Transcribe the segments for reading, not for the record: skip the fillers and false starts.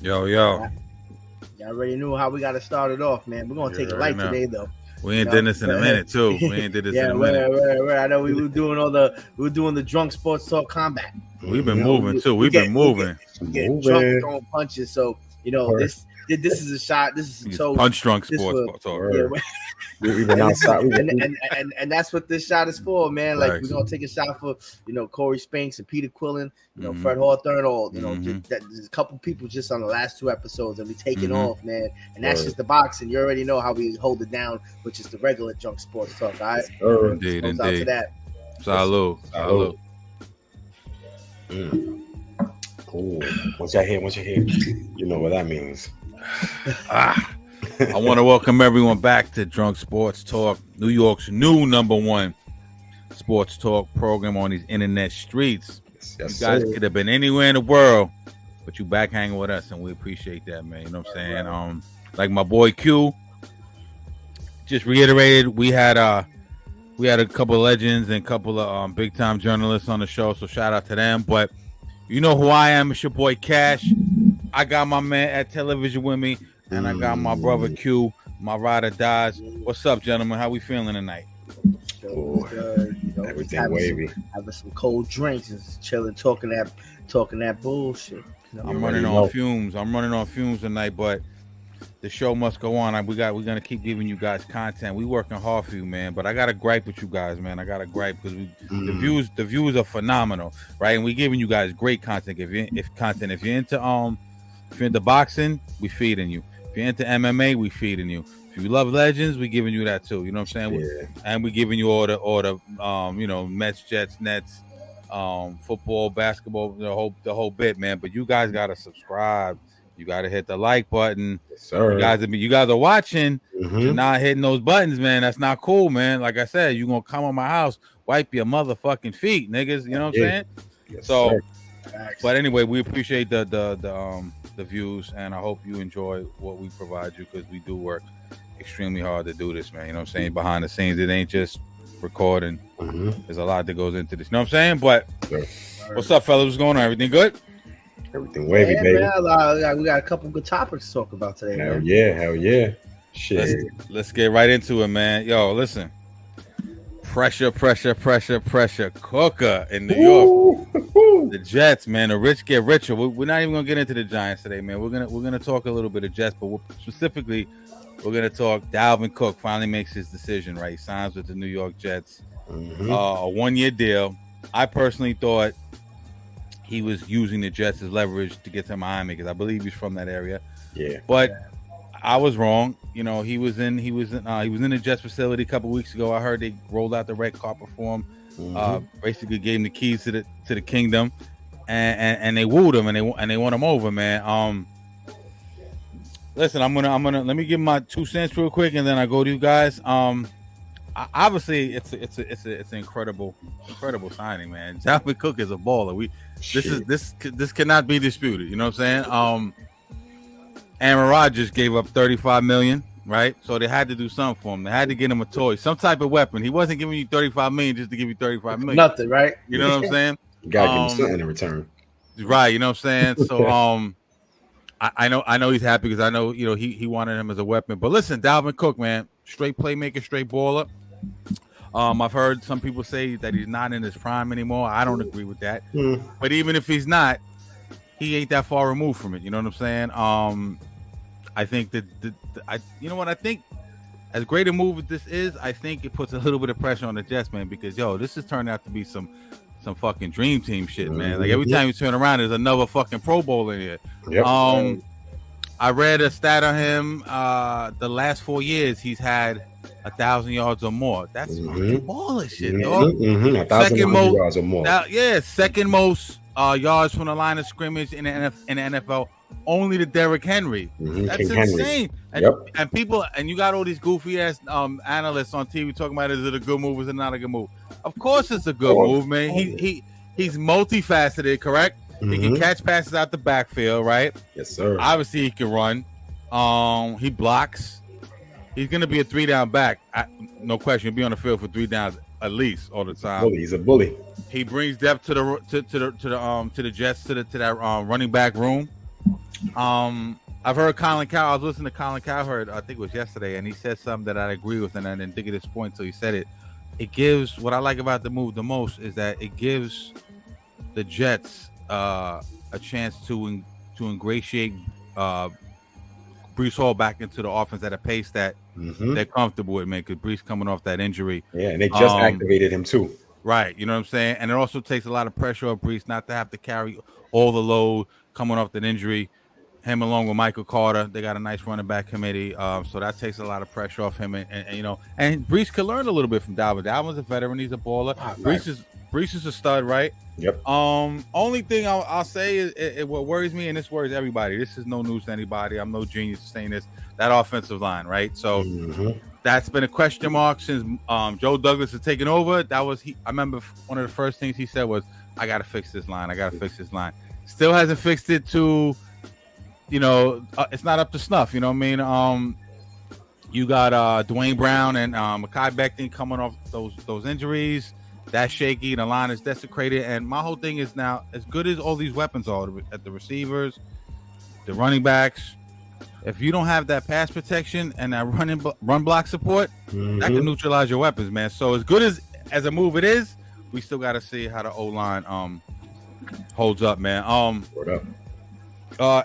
Yo. Y'all already knew how we got to start it off, man. We're gonna take it light today, though. We ain't did this in a minute, too. We ain't did this in a minute. Right. I know we were doing the drunk sports talk combat. We've been moving too. We've been moving. We get drunk throwing punches. So this is a shot. This is so punch drunk sports talk. Even outside, and that's what this shot is for, man. Like we're gonna take a shot for Corey Spinks and Peter Quillen, Fred Hawthorne, all there's a couple people just on the last 2 episodes, and we taking off, man. And that's just the boxing. You already know how we hold it down, which is the regular drunk sports talk. All right, indeed. Out to that. Salud. Cool. Once y'all hear, you know what that means. I want to welcome everyone back to Drunk Sports Talk, New York's new #1 sports talk program on these internet streets. Yes, you guys could have been anywhere in the world, but you back hanging with us, and we appreciate that, man. You know what I'm saying? Right. Like my boy Q just reiterated, we had a couple of legends and a couple of big time journalists on the show, so shout out to them. But you know who I am? It's your boy Cash. I got my man at television with me. And I got my brother Q, my ride or dies. What's up, gentlemen? How we feeling tonight? Everything wavy. Having some cold drinks and chilling, talking that bullshit. I'm running on fumes. I'm running on fumes tonight, but the show must go on. We're gonna keep giving you guys content. We working hard for you, man. But I got a gripe with you guys, man. I got a gripe because the views are phenomenal, right? And we giving you guys great content. If you're into boxing, we feeding you. If you're into MMA, we feeding you. If you love legends, we giving you that too. You know what I'm saying? Yeah. And we giving you all the Mets, Jets, Nets, football, basketball, the whole bit, man. But you guys gotta subscribe. You gotta hit the like button. Yes, sir. You guys are watching. You're not hitting those buttons, man. That's not cool, man. Like I said, you gonna come on my house, wipe your motherfucking feet, niggas. You know what I'm saying? Yes, so. Sir. But anyway, we appreciate the views, and I hope you enjoy what we provide you because we do work extremely hard to do this, man. You know what I'm saying? Behind the scenes, it ain't just recording. There's a lot that goes into this. You know what I'm saying? But what's up, fellas? What's going on? Everything good? Everything wavy, baby. Man, we got a couple good topics to talk about today. Hell yeah. Shit. Let's get right into it, man. Yo, listen. Pressure cooker in New York. The Jets, man. The rich get richer. We're not even gonna get into the Giants today, man. We're gonna talk a little bit of Jets, but specifically, we're gonna talk. Dalvin Cook finally makes his decision. Right, he signs with the New York Jets, a 1-year deal. I personally thought he was using the Jets as leverage to get to Miami because I believe he's from that area. Yeah, but I was wrong. You know, he was in the Jets facility a couple weeks ago. I heard they rolled out the red carpet for him. Basically gave him the keys to the kingdom, and they wooed him and they won him over, man. Listen, I'm gonna let me give my 2 cents real quick, and then I go to you guys. Obviously, it's an incredible signing, man. Dalvin Cook is a baller. This cannot be disputed. You know what I'm saying? Aaron Rodgers gave up $35 million, right? So they had to do something for him. They had to get him a toy, some type of weapon. He wasn't giving you $35 million just to give you $35 million. Nothing, right? You know what I'm saying? You gotta give him something in return, right? You know what I'm saying? So, I know he's happy because I know he wanted him as a weapon. But listen, Dalvin Cook, man, straight playmaker, straight baller. I've heard some people say that he's not in his prime anymore. I don't agree with that. But even if he's not, he ain't that far removed from it. You know what I'm saying? I think that you know what I think. As great a move as this is, I think it puts a little bit of pressure on the Jets, man. Because this has turned out to be some fucking dream team shit, man. Like every time you turn around, there's another fucking Pro Bowl in here. Yep. I read a stat on him. The last 4 years, he's had 1,000 yards or more. That's fucking baller shit, dog. 1,000 yards or more. Second most yards from the line of scrimmage in the NFL. Only to Derrick Henry. That's King insane. Henry. And people, and you got all these goofy ass analysts on TV talking about, is it a good move? Is it not a good move? Of course, it's a good move, man. He's multifaceted, correct? He can catch passes out the backfield, right? Yes, sir. Obviously, he can run. He blocks. He's gonna be a 3-down back. No question. He'll be on the field for 3 downs at least all the time. He's a bully. He brings depth to the Jets to that running back room. I've heard Colin Cowherd. I was listening to Colin Cowherd, I think it was yesterday, and he said something that I agree with, and I didn't think of this point until he said it. It gives, what I like about the move the most is that it gives the Jets a chance to ingratiate Breece Hall back into the offense at a pace that they're comfortable with, man, because Breece coming off that injury. Yeah, and they just activated him too. Right, you know what I'm saying? And it also takes a lot of pressure off Breece not to have to carry all the load coming off that injury. Him along with Michael Carter, they got a nice running back committee, so that takes a lot of pressure off him. And you know, and Breece can learn a little bit from Dalvin. Dalvin's a veteran; he's a baller. Breece is a stud, right? Yep. Only thing I'll say is what worries me, and this worries everybody. This is no news to anybody. I'm no genius saying this. That offensive line, right? So that's been a question mark since Joe Douglas has taken over. I remember one of the first things he said was, "I got to fix this line. I got to fix this line." Still hasn't fixed it to. You know, it's not up to snuff. You know what I mean? You got Dwayne Brown and Mekhi Becton coming off those injuries. That's shaky. The line is desecrated. And my whole thing is now, as good as all these weapons are at the receivers, the running backs, if you don't have that pass protection and that run block support, that can neutralize your weapons, man. So as good as a move it is, we still got to see how the O-line holds up, man. What up?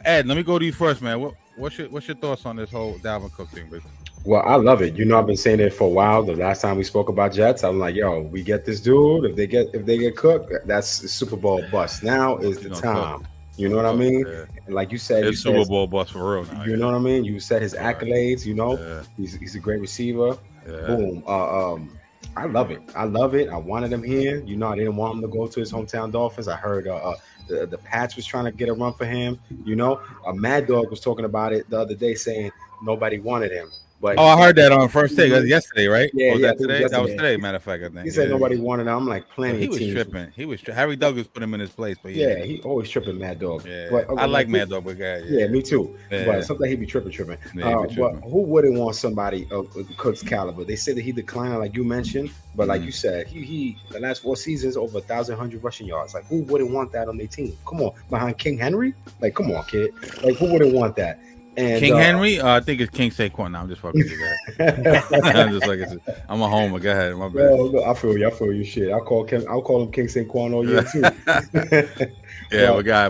Ed, let me go to you first, man. What's your thoughts on this whole Dalvin Cook thing, baby? Well, I love it. You know, I've been saying it for a while. The last time we spoke about Jets, I'm like, yo, we get this dude. If they get Cook, that's a Super Bowl bust. Now is the time. You know what I mean? Yeah. And like you said, it's Super Bowl bust for real now. You know what I mean? You said his accolades. You know, he's a great receiver. Yeah. Boom. I love it. I wanted him here. You know, I didn't want him to go to his hometown Dolphins. I heard the Pats was trying to get a run for him. You know, Mad Dog was talking about it the other day, saying nobody wanted him. But I heard that on first day. That was yesterday, right? Yeah, was that today? That was today, matter of fact, I think. He said nobody wanted him. I'm like, plenty of teams. He was tripping. Harry Douglas put him in his place, but yeah, he always tripping Mad Dog. Yeah, but, I like Mad Dog, but yeah, me too. Yeah. But sometimes he be tripping. Yeah, but who wouldn't want somebody of Cook's caliber? They said that he declined, like you mentioned, but like you said, he the last 4 seasons over 1,100 rushing yards. Like, who wouldn't want that on their team? Come on, behind King Henry? Like, come on, kid. Like, who wouldn't want that? And, King Henry? I think it's King Saquon. Now I'm just fucking with you guys. I'm a homer. Go ahead. My bad. No, I feel you. Shit. I'll call him King Saquon all year too.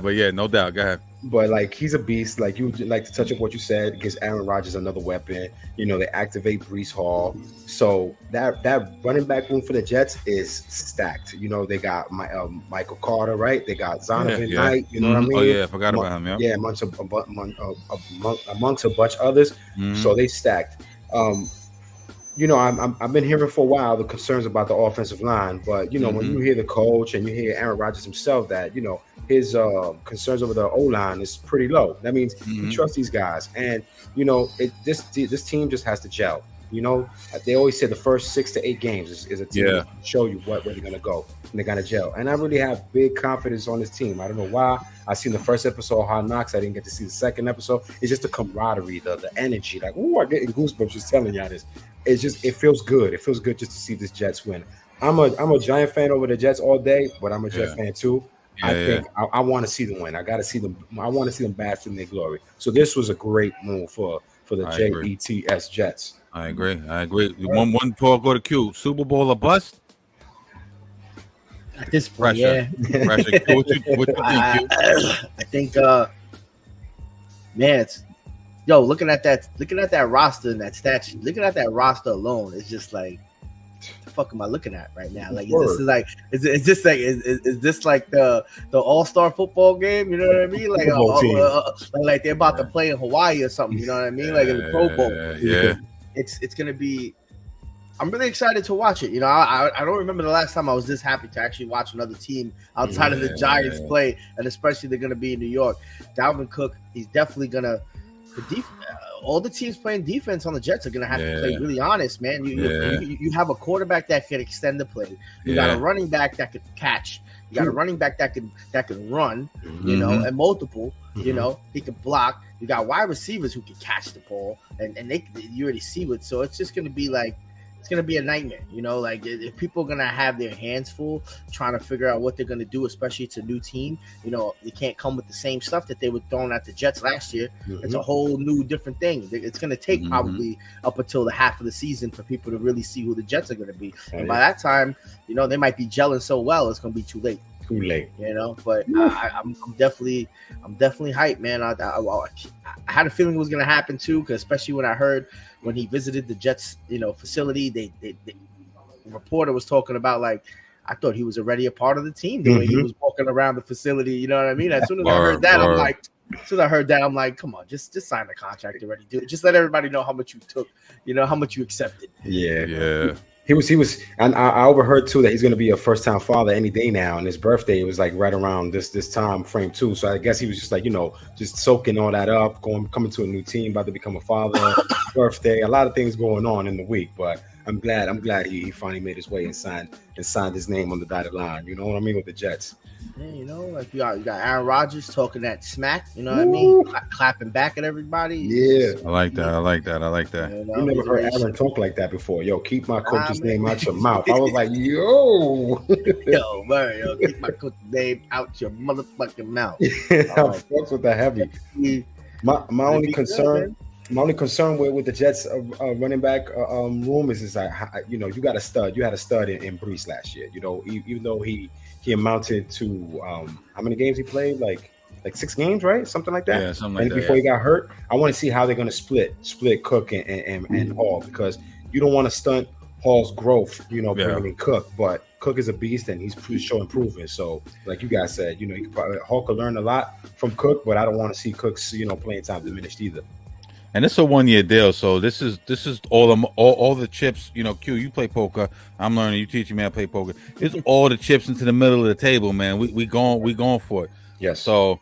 But yeah, no doubt. Go ahead. But like, he's a beast. Like, you like to touch up what you said. It gives Aaron Rodgers another weapon. You know, they activate Breece Hall. So that running back room for the Jets is stacked. You know, they got Michael Carter, right? They got Zonovan Knight. You know what I mean? Oh yeah, I forgot about him. Yeah, amongst a bunch of others. So they stacked. You know, I've been hearing for a while the concerns about the offensive line, but you know, when you hear the coach and you hear Aaron Rodgers himself, that you know his concerns over the O-line is pretty low. That means he trusts these guys, and you know, this team just has to gel. You know, they always say the first 6 to 8 games is a team to show you where they're gonna go, and they're gonna gel. And I really have big confidence on this team. I don't know why. I seen the first episode of Hard Knocks. I didn't get to see the second episode. It's just the camaraderie, the energy. Like, ooh, I'm getting goosebumps just telling y'all this. It feels good. It feels good just to see this Jets win. I'm a Giant fan over the Jets all day, but I'm a Jet fan too. I think I want to see them win. I got to see them. I want to see them bask in their glory. So this was a great move for the JETS Jets. I agree. One talk go to Q. Super Bowl or bust? At this point, Pressure. What you think, Q? I think, man, it's looking at that roster and that statue, looking at that roster alone, it's just like, what the fuck am I looking at right now? Like, is this like the all-star football game? You know what I mean? Like they're about to play in Hawaii or something. You know what I mean? Like in the Pro Bowl. Yeah. It's gonna be. I'm really excited to watch it. You know, I don't remember the last time I was this happy to actually watch another team outside of the Giants play, and especially they're gonna be in New York. Dalvin Cook, he's definitely gonna. All the teams playing defense on the Jets are gonna have to play really honest, man. You have a quarterback that can extend the play. You got a running back that could catch. You got a running back that can run. You know, and multiple. You know, he can block. You got wide receivers who can catch the ball, and you already see it. So it's just gonna be like, gonna be a nightmare. You know, like if people are gonna have their hands full trying to figure out what they're gonna do, especially it's a new team. You know, they can't come with the same stuff that they were throwing at the Jets last year. It's a whole new different thing. It's gonna take probably up until the half of the season for people to really see who the Jets are gonna be. And by that time, you know, they might be gelling so well, it's gonna be too late. You know, but I'm definitely hyped, man. I had a feeling it was gonna happen too, because especially when I heard when he visited the Jets, you know, facility, the reporter was talking about, like, I thought he was already a part of the team the way he was walking around the facility. You know what I mean? As soon as I heard that, I'm like, come on, just sign the contract already, dude. Just let everybody know how much you took, you know, how much you accepted. Yeah. He was, and I overheard too that he's going to be a first-time father any day now, and his birthday was like right around this time frame too. So I guess he was just like, you know, just soaking all that up, coming to a new team, about to become a father, birthday, a lot of things going on in the week. But I'm glad he finally made his way and signed his name on the dotted line. You know what I mean, with the Jets. Yeah, you know, like you got Aaron Rodgers talking that smack, you know what I mean? Clapping back at everybody. Yeah. I like that. You know, you never heard Aaron talk like that before. Yo, keep my coach's name out your mouth. I was like, yo. yo, keep my coach's name out your motherfucking mouth. I fucks with the heavy. My only concern. My only concern with the Jets running back room is like, you know, you got a stud. You had a stud in Brees last year. You know, even though he amounted to how many games he played? Like 6 games, right? Something like that. Yeah, something like that. And before he got hurt, I want to see how they're going to split Cook and Hall, because you don't want to stunt Hall's growth. You know, bringing in Cook, but Cook is a beast and he's showing improvement. So, like you guys said, you know, Hall could learn a lot from Cook, but I don't want to see Cook's, you know, playing time diminished either. And it's a 1-year deal, so this is all the chips. You know, Q, you play poker. I'm learning. You teaching me how to play poker. It's all the chips into the middle of the table, man. We going for it. Yes. So,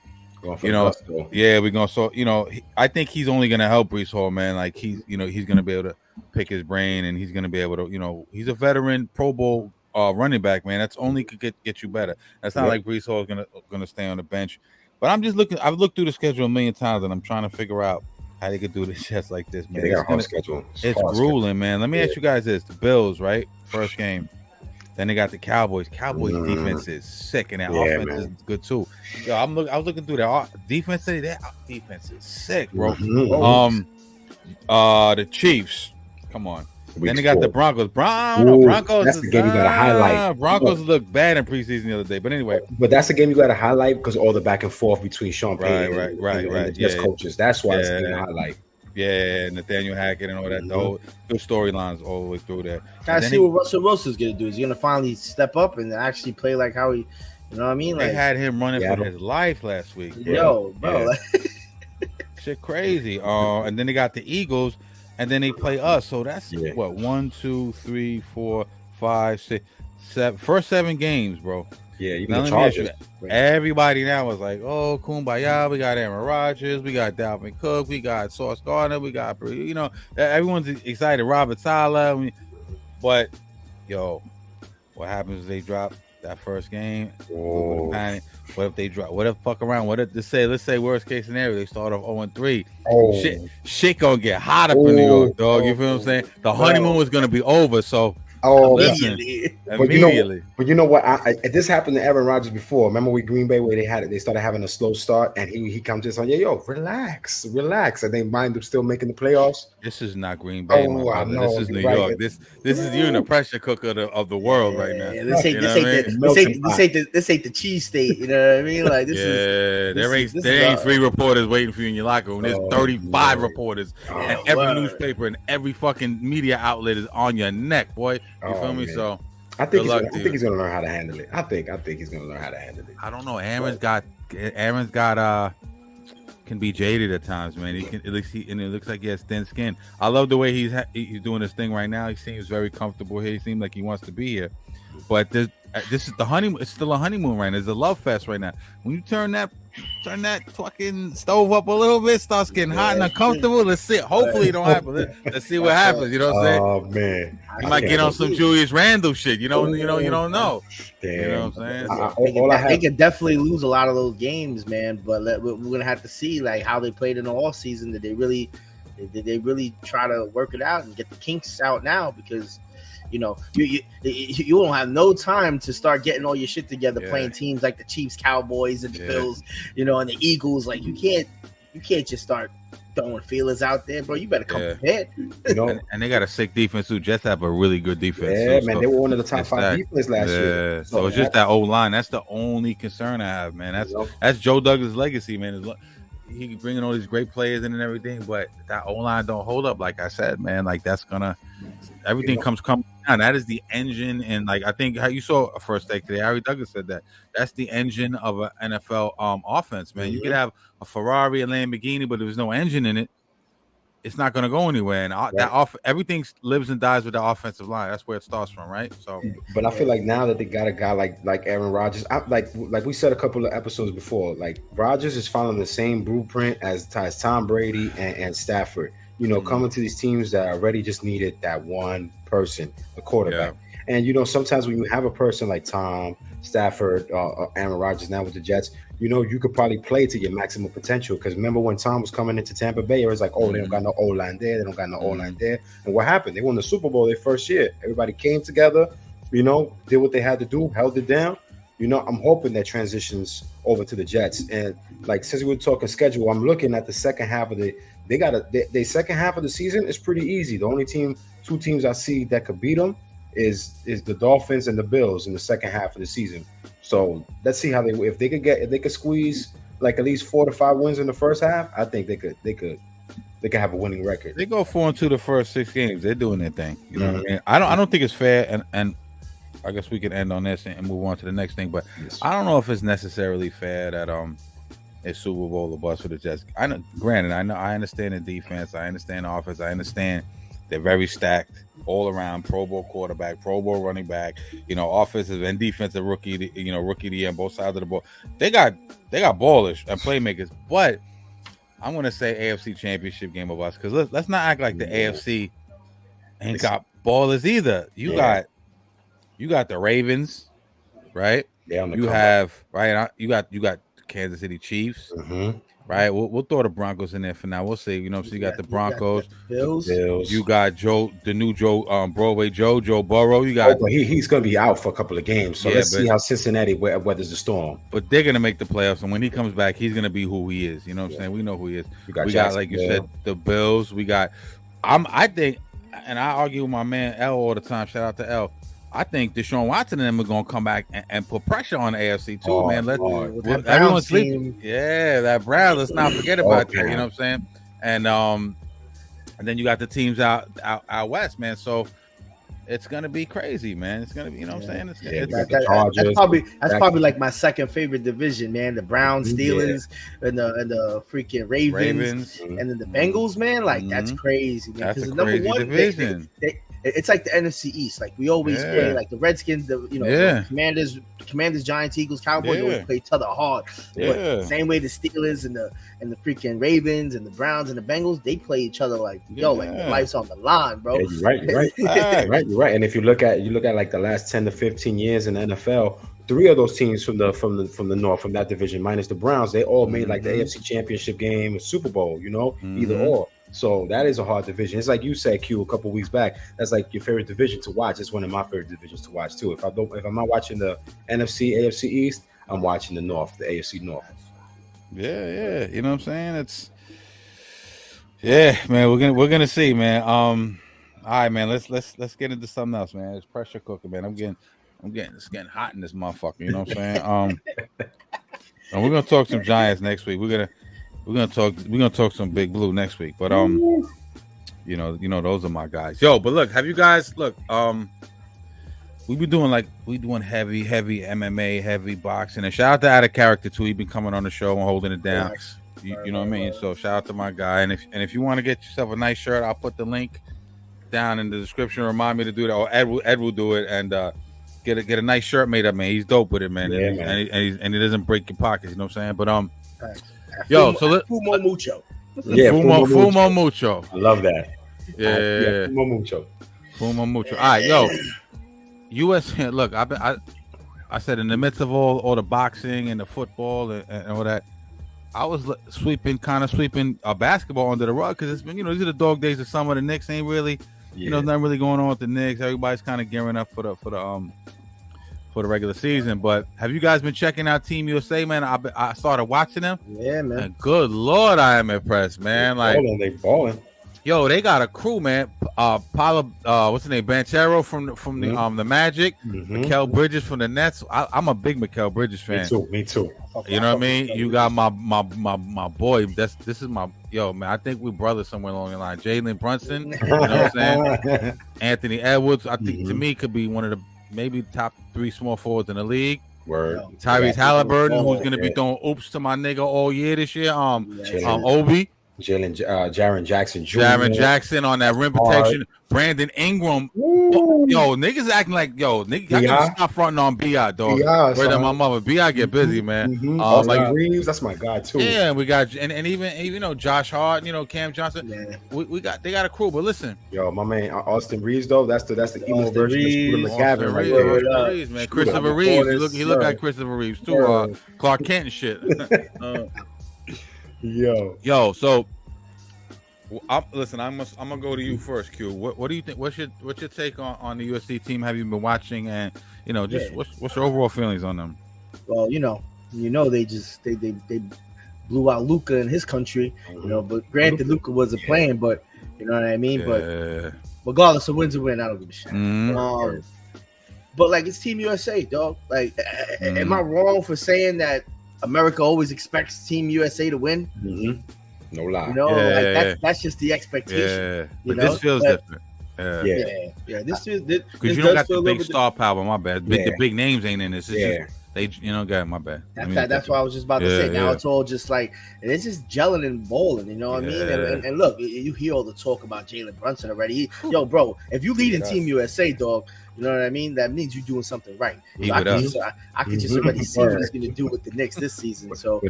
you know, we're going. So, you know, I think he's only going to help Brees Hall, man. Like he's going to be able to pick his brain, and he's going to be able to, you know, he's a veteran Pro Bowl running back, man. That's only could get you better. That's not like Brees Hall is going to stay on the bench. But I'm just looking. I've looked through the schedule a million times, and I'm trying to figure out how they could do this just like this, man. They got a hard schedule. It's grueling, man. Let me ask you guys this: the Bills, right? First game. Then they got the Cowboys. Cowboys defense is sick, and their offense is good too. Yo, I was looking through their defense. Their defense is sick, bro. The Chiefs. Come on. Then they got the Broncos. Broncos. That's the game you got to highlight. Broncos look bad in preseason the other day, but anyway. But that's the game you got to highlight because all the back and forth between Sean Payton and the Jets coaches. That's why it's a game to highlight. Yeah, Nathaniel Hackett and all that. The whole storylines all the way through there. I see what Russell Wilson's gonna do. Is he gonna finally step up and actually play like how he, you know what I mean? Like, they had him running for his life last week. Yo, bro, shit crazy. And then they got the Eagles. And then they play us. So that's what 1, 2, 3, 4, 5, 6, 7. First 7 games, bro. Yeah, you can charge it. Everybody now was like, oh, kumbaya. We got Aaron Rodgers. We got Dalvin Cook. We got Sauce Gardner. We got, you know, everyone's excited. Robert Saleh. But, yo, what happens if they drop that first game? Panic. What if they drop? What if fuck around? What if let's say worst case scenario, they start off 0-3. Shit gonna get hot up in New York, dog. You feel what I'm saying? The honeymoon was gonna be over. So immediately. But you know what? This happened to Aaron Rodgers before. Remember with Green Bay where they started having a slow start, and he comes just on, relax, and they mind them still making the playoffs. This is not Green Bay. This is New York. This is you in the pressure cooker of the world right now. This ain't the cheese state. You know what I mean? Like this is. There ain't 3 reporters waiting for you in your locker room. There's 35 reporters, and every newspaper and every fucking media outlet is on your neck, boy. You feel me? Man. So I think he's gonna learn how to handle it. I think he's gonna learn how to handle it. I don't know. Aaron's got can be jaded at times, man. It looks like he has thin skin. I love the way he's doing this thing right now. He seems very comfortable here. He seems like he wants to be here. But this is the honeymoon. It's still a honeymoon right now. It's a love fest right now. When you turn that fucking stove up a little bit, starts getting hot and uncomfortable. Let's see. Hopefully it don't happen. Let's see what happens. You know what I'm saying? Oh man, you might get on some Julius Randle shit. You don't know. Damn. You know what I'm saying? They could definitely lose a lot of those games, man. But we're gonna have to see like how they played in the off season. Did they really try to work it out and get the kinks out now? Because You know, you don't have no time to start getting all your shit together, playing teams like the Chiefs, Cowboys, and the Bills, you know, and the Eagles. Like you can't just start throwing feelers out there, bro. You better come prepared. You know, and they got a sick defense too. Jets have a really good defense. Yeah, man, they were one of the top 5 defense last year. So it's just that old line. That's the only concern I have, man. That's Joe Douglas' legacy, man. He bringing all these great players in and everything, but that old line don't hold up. Like I said, man, like that's gonna everything comes down. That is the engine, and like I think how you saw a first take today, Harry Douglas said that's the engine of an NFL offense, man. You could have a Ferrari, a Lamborghini, but if there's no engine in it, it's not going to go anywhere. And everything lives and dies with the offensive line. That's where it starts from, right? So, but I feel like now that they got a guy like Aaron Rodgers, like we said a couple of episodes before, like Rodgers is following the same blueprint as Tom Brady and Stafford. You know, coming to these teams that already just needed that one person, the quarterback. Yeah. And you know, sometimes when you have a person like Tom, Stafford, Aaron Rodgers now with the Jets, you know, you could probably play to your maximum potential. Because remember when Tom was coming into Tampa Bay, it was like, oh, they don't got no O-line there. They don't got no O-line there. And what happened? They won the Super Bowl their first year. Everybody came together, you know, did what they had to do, held it down. You know, I'm hoping that transitions over to the Jets. And like, since we were talking schedule, I'm looking at the second half of the second half of the season is pretty easy. The only two teams I see that could beat them is the Dolphins and the Bills in the second half of the season. So let's see how if they could squeeze like at least 4 to 5 wins in the first half, I think they could have a winning record. They go 4-2 the first 6 games. They're doing their thing. You know what I mean? I don't think it's fair, and I guess we can end on this and move on to the next thing. But I don't know if it's necessarily fair that it's Super Bowl or bust for the Jets. I understand the defense, I understand the offense, I understand they're very stacked all around. Pro Bowl quarterback, Pro Bowl running back, you know, offensive and defensive rookie of the year on both sides of the ball. They got ballers and playmakers, but I'm gonna say AFC Championship game of us, because let's not act like the AFC ain't got ballers either. You got the Ravens, right? Yeah, you have right. You got Kansas City Chiefs. Right, we'll throw the Broncos in there for now. We'll see. You know, so you got the Broncos, Bills. You got the new Broadway Joe Burrow. You got, but he's going to be out for a couple of games. So let's see how Cincinnati weathers the storm. But they're going to make the playoffs, and when he comes back, he's going to be who he is. You know what I'm saying? We know who he is. We got like you said, the Bills. We got. I think, and I argue with my man L all the time. Shout out to L. I think Deshaun Watson and them are going to come back and put pressure on the AFC too, man. Everyone sleep. Yeah, that Browns. Let's not forget about that. You know what I'm saying? And then you got the teams out west, man. So it's gonna be crazy, man. It's gonna be, you know what I'm saying? That's probably like my second favorite division, man. The Browns, Steelers, and the freaking Ravens, and then the Bengals, man. Like that's crazy, man. That's a crazy division. It's like the NFC East. Like we always play, like the Redskins, the Commanders, Giants, Eagles, Cowboys always play each other hard. But same way the Steelers and the freaking Ravens and the Browns and the Bengals, they play each other like like life's on the line, bro. Yeah, you're right. And if you look at like the last 10 to 15 years in the NFL, 3 of those teams from the north, from that division, minus the Browns, they all made like the AFC Championship game, Super Bowl, either or. So that is a hard division. It's like you said, Q, a couple weeks back. That's like your favorite division to watch. It's one of my favorite divisions to watch too. If I'm not watching the NFC, AFC East, I'm watching the North, the AFC North. Yeah. You know what I'm saying? Man. We're gonna see, man. All right, man. Let's get into something else, man. It's pressure cooker, man. It's getting hot in this motherfucker. You know what I'm saying? And we're gonna talk some Giants next week. We're gonna talk some Big Blue next week, but you know those are my guys. Yo, but look, have you guys we doing heavy MMA, heavy boxing, and shout out to Out of Character too. He's been coming on the show and holding it down. You know what I mean? So shout out to my guy, and if you want to get yourself a nice shirt, I'll put the link down in the description. Remind me to do that, or Ed will do it, and get a nice shirt made up, man. He's dope with it, man. And he doesn't break your pockets. You know what I'm saying? But yo, so Fumo Mucho. Yeah, Fumo Mucho. I love that. Yeah, Fumo Mucho. All right, yo, U.S. Look, I said in the midst of all the boxing and the football and all that, I was sweeping basketball under the rug because it's been, these are the dog days of summer. The Knicks ain't really you know, nothing really going on with the Knicks. Everybody's kind of gearing up for the regular season. But have you guys been checking out Team USA, man? I started watching them. Yeah, man. And good Lord, I am impressed, man. They balling. Yo, they got a crew, man. Paolo, what's his name? Banchero from the Magic. Mikal Bridges from the Nets. I'm a big Mikal Bridges fan. Me too. You know what I mean? You got my boy. This is my man. I think we brothers somewhere along the line. Jalen Brunson. You know what I'm saying? Anthony Edwards. I think to me could be one of the maybe top 3 small forwards in the league. Word. Tyrese Halliburton, who's gonna be throwing oops to my nigga all year this year. Obi. Jaren Jackson Jr. Jaren Jackson on that rim protection. Brandon Ingram. Yo, niggas acting like niggas gotta stop fronting on B.I. dog. Word on my mother. B.I. get busy, man. Austin Reeves, that's my guy too. Yeah, we got and even Josh Hart, Cam Johnson. Yeah. They got a crew, but listen. Yo, my man Austin Reeves though, that's the emo version of Scooter McGavin right there. Reeves, man. Christopher Reeves. He look like Christopher Reeves too. Clark Kent and shit. Yo, so listen, I'm gonna go to you first, Q. What do you think? What's your take on the USC team? Have you been watching, and what's your overall feelings on them? Well, they blew out Luka in his country, but granted Luka wasn't playing, but you know what I mean. Yeah. But regardless of wins or win, I don't give a shit. But like it's Team USA, dog. Like, am I wrong for saying that America always expects Team USA to win? No lie. That's just the expectation. Yeah. But this feels different. Yeah. This because you don't got the big star power. My bad. The big names ain't in this. It's just, they, got my bad. That's what I was just about to say. Now it's all just like, and it's just gelling and balling. You know what I mean? And look, you hear all the talk about Jalen Brunson already. Yo, bro, if you lead in Team USA, dog, you know what I mean? That means you're doing something right. I can just already see what he's going to do with the Knicks this season. So,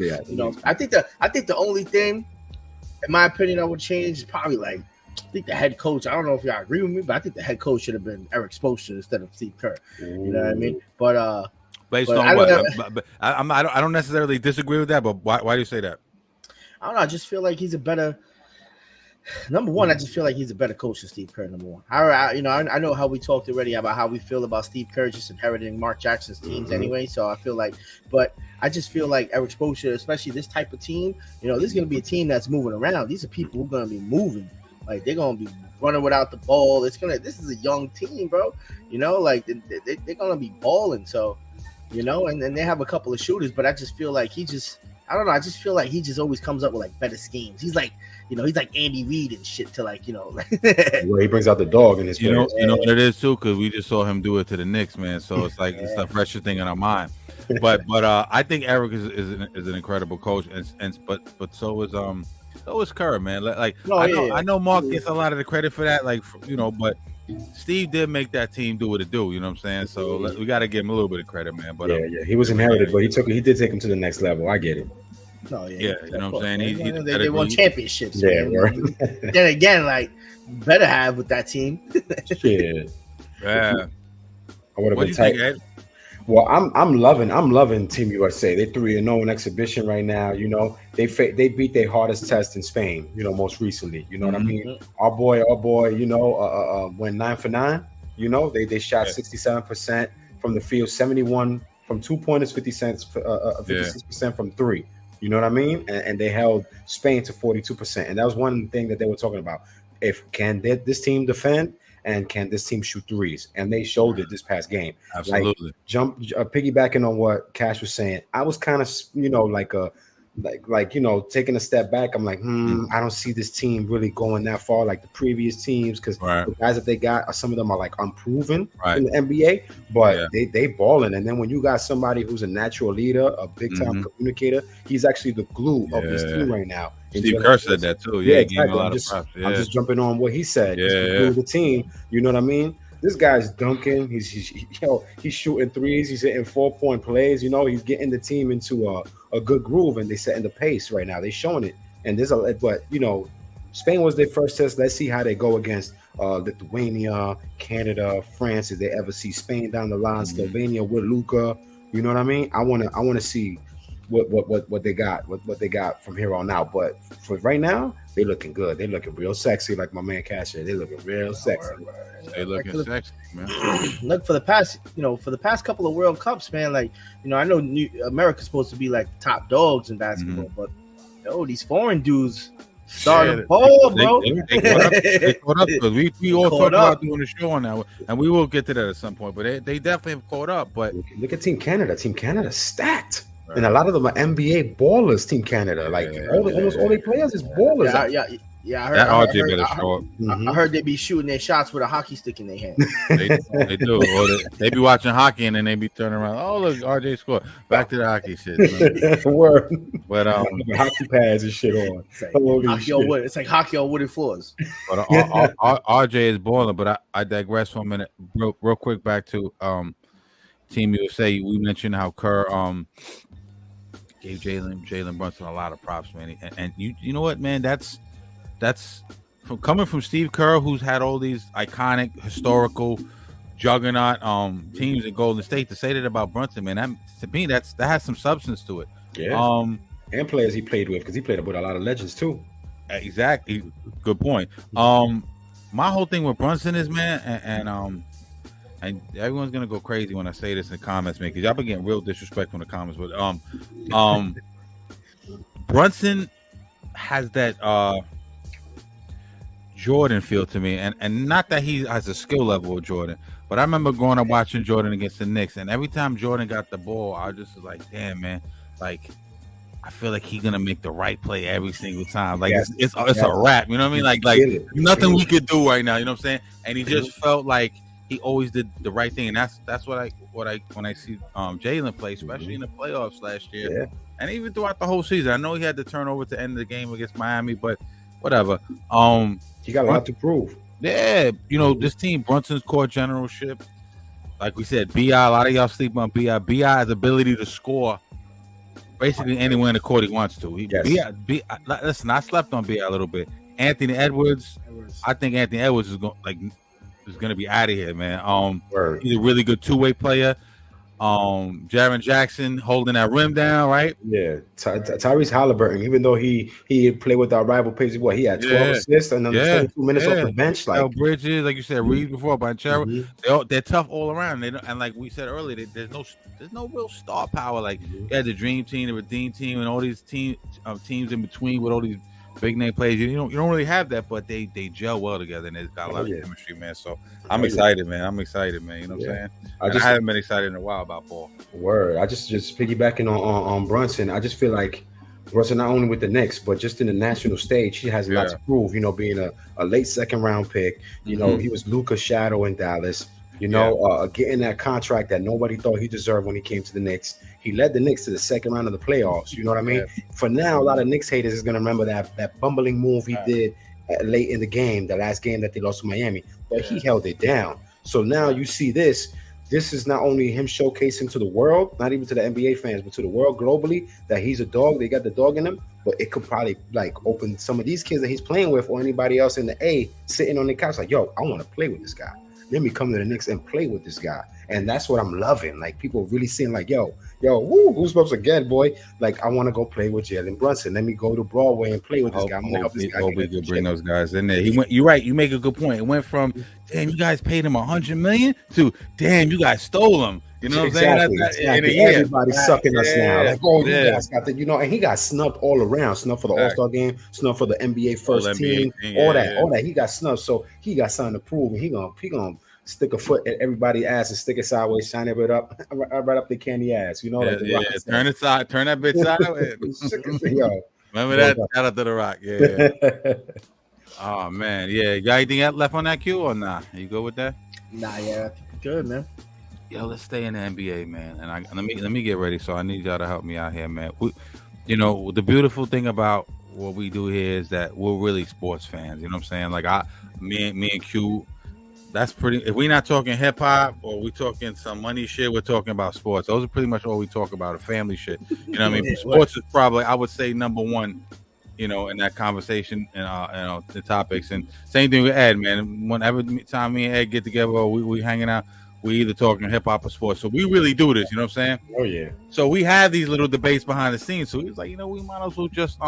I think the only thing, in my opinion, I would change is probably I think the head coach. I don't know if y'all agree with me, but I think the head coach should have been Eric Spoelstra instead of Steve Kerr. You know what I mean? But based on what? I don't necessarily disagree with that. But why do you say that? I don't know. I just feel like he's a better. Number one, I just feel like he's a better coach than Steve Kerr. Number one, I know how we talked already about how we feel about Steve Kerr just inheriting Mark Jackson's teams anyway. So I feel like, but I just feel like Eric Spoelstra, especially this type of team, this is going to be a team that's moving around. These are people who are going to be moving. Like they're going to be running without the ball. This is a young team, bro. They're going to be balling. So, and they have a couple of shooters, but I just feel like I don't know. I just feel like he just always comes up with better schemes. He's like, he's like Andy Reid and shit to where he brings out the dog in his you know what it is too, because we just saw him do it to the Knicks, man. So it's like it's a fresher thing in our mind. But I think Eric is an incredible coach, but so is Kerr, man. I know Mark gets a lot of the credit for that, but Steve did make that team do what it do. You know what I'm saying? So we got to give him a little bit of credit, man. But he was inherited, but he did take him to the next level. I get it. You know what I'm saying? They won championships. Yeah, man. Then again, better have with that team. Shit. Yeah. I would have been tight. Think, Ed? Well, I'm loving Team USA. They're 3-0 in exhibition right now. They beat their hardest test in Spain. Most recently. You know what I mean? Our boy. Went 9 for 9. They shot 67% from the field, 71 from 2-pointers, 56% from 3. You know what I mean? And they held Spain to 42%. And that was one thing that they were talking about. Can this team defend? And can this team shoot threes? And they showed it this past game. Absolutely. Piggybacking on what Cash was saying, I was kind of, taking a step back. I'm like, I don't see this team really going that far like the previous teams, because the guys that they got, some of them are unproven in the NBA, but they balling. And then when you got somebody who's a natural leader, a big time communicator, he's actually the glue of this team right now. Steve Kerr said that too. Yeah, exactly. I'm just jumping on what he said. He's the glue of the team. You know what I mean? This guy's dunking. He's shooting threes. He's hitting 4-point plays. He's getting the team into a good groove, and they're setting the pace right now. They're showing it. And Spain was their first test. Let's see how they go against Lithuania, Canada, France. If they ever see Spain down the line, Slovenia with Luka. You know what I mean? I want to see what they got from here on out. But for right now, they looking good. They looking real sexy, like my man Cash said. They looking real sexy. They looking sexy, man. Look, for the past couple of World Cups, man. Like, I know America's supposed to be like top dogs in basketball, but these foreign dudes starting to ball, bro. They caught up because we all talked about doing a show on that, and we will get to that at some point. But they definitely have caught up. But look at Team Canada. Team Canada stacked. Right. And a lot of them are NBA ballers, Team Canada. Like almost all their players is ballers. Yeah, I heard they be shooting their shots with a hockey stick in their hand. They do. Or they be watching hockey and then they be turning around. Oh, look, RJ scored. Back to the hockey shit. Word. But hockey pads and shit on. It's like hockey on wooden floors. But RJ is balling. But I digress for a minute. Real quick back to Team USA. We mentioned how Kerr gave Jalen Brunson a lot of props, man. And you know what, man? That's coming from Steve Kerr, who's had all these iconic, historical, juggernaut teams in Golden State. To say that about Brunson, man, to me, that has some substance to it. Yeah. And players he played with, because he played with a lot of legends too. Exactly. Good point. My whole thing with Brunson is, man, and everyone's gonna go crazy when I say this in the comments, man, because y'all been getting real disrespectful in the comments. But Brunson has that Jordan feel to me, and not that he has a skill level of Jordan, but I remember growing up watching Jordan against the Knicks, and every time Jordan got the ball, I just was like, damn, man, like I feel like he's gonna make the right play every single time. Like it's a wrap, you know what I mean? Like nothing we could do right now, you know what I'm saying? And he just felt like he always did the right thing, and that's what I when I see Jalen play, especially in the playoffs last year, and even throughout the whole season. I know he had the turnover to end the game against Miami, but whatever. He got a lot to prove. Yeah, this team, Brunson's core generalship, like we said, BI. A lot of y'all sleep on BI. BI's ability to score basically anywhere in the court he wants to. BI, listen, I slept on BI a little bit. Anthony Edwards. I think Anthony Edwards is going to be out of here, man. He's a really good two-way player. Jaren Jackson holding that rim down, right? Yeah. Tyrese Halliburton, even though he played with our rival Paisley, he had 12 assists and then 22 minutes off the bench. Like Bridges, like you said, Reeves before, Banchero, they're tough all around. And like we said earlier, there's no real star power. Like you had the Dream Team, the Redeem Team, and all these teams in between with all these big name players. You don't really have that, but they gel well together, and they've got a lot of chemistry, man. So I'm excited, man. You know what I'm saying? I haven't been excited in a while about ball. Word. I just piggybacking on Brunson. I just feel like Brunson, not only with the Knicks, but just in the national stage, he has a lot to prove. Being a late second round pick. He was Luka's shadow in Dallas. Getting that contract that nobody thought he deserved when he came to the Knicks. He led the Knicks to the second round of the playoffs. You know what I mean? Yeah. For now, a lot of Knicks haters is going to remember that bumbling move he did late in the game, the last game that they lost to Miami. But he held it down. So now you see this. This is not only him showcasing to the world, not even to the NBA fans, but to the world globally, that he's a dog. They got the dog in him. But it could probably open some of these kids that he's playing with or anybody else in the A sitting on the couch like, yo, I want to play with this guy. Let me come to the Knicks and play with this guy. And that's what I'm loving. Like, people really seeing like, yo, goosebumps again, boy. Like, I want to go play with Jalen Brunson. Let me go to Broadway and play with this guy. I'm gonna help this guy. We could bring those guys in there. You're right. You make a good point. It went from, damn, you guys paid him $100 million to, damn, you guys stole him. You know what I'm saying? Exactly. Everybody's sucking us now. Like, you guys got the, and he got snubbed all around. Snubbed for the All-Star game, snubbed for the NBA first team, all that. He got snubbed. So he got something to prove, and he gonna stick a foot at everybody's ass and stick it sideways, shine it right up the candy ass. Turn it side, turn that bitch sideways. Remember that? Shout out to the Rock. Yeah. Oh man, yeah. You got anything left on that queue or nah? You good with that? Nah, yeah, good, man. Yo, let's stay in the NBA, man. And let me get ready. So I need y'all to help me out here, man. The beautiful thing about what we do here is that we're really sports fans. You know what I'm saying? Like me and Q. That's pretty. If we're not talking hip hop or we talking some money shit, we're talking about sports. Those are pretty much all we talk about. A family shit. You know what I mean? Sports is probably, I would say, number one. In that conversation and the topics. And same thing with Ed, man. Whenever time me and Ed get together or we hanging out, we either talking hip hop or sports. So we really do this. You know what I'm saying? Oh yeah. So we have these little debates behind the scenes. So he's like, we might as well just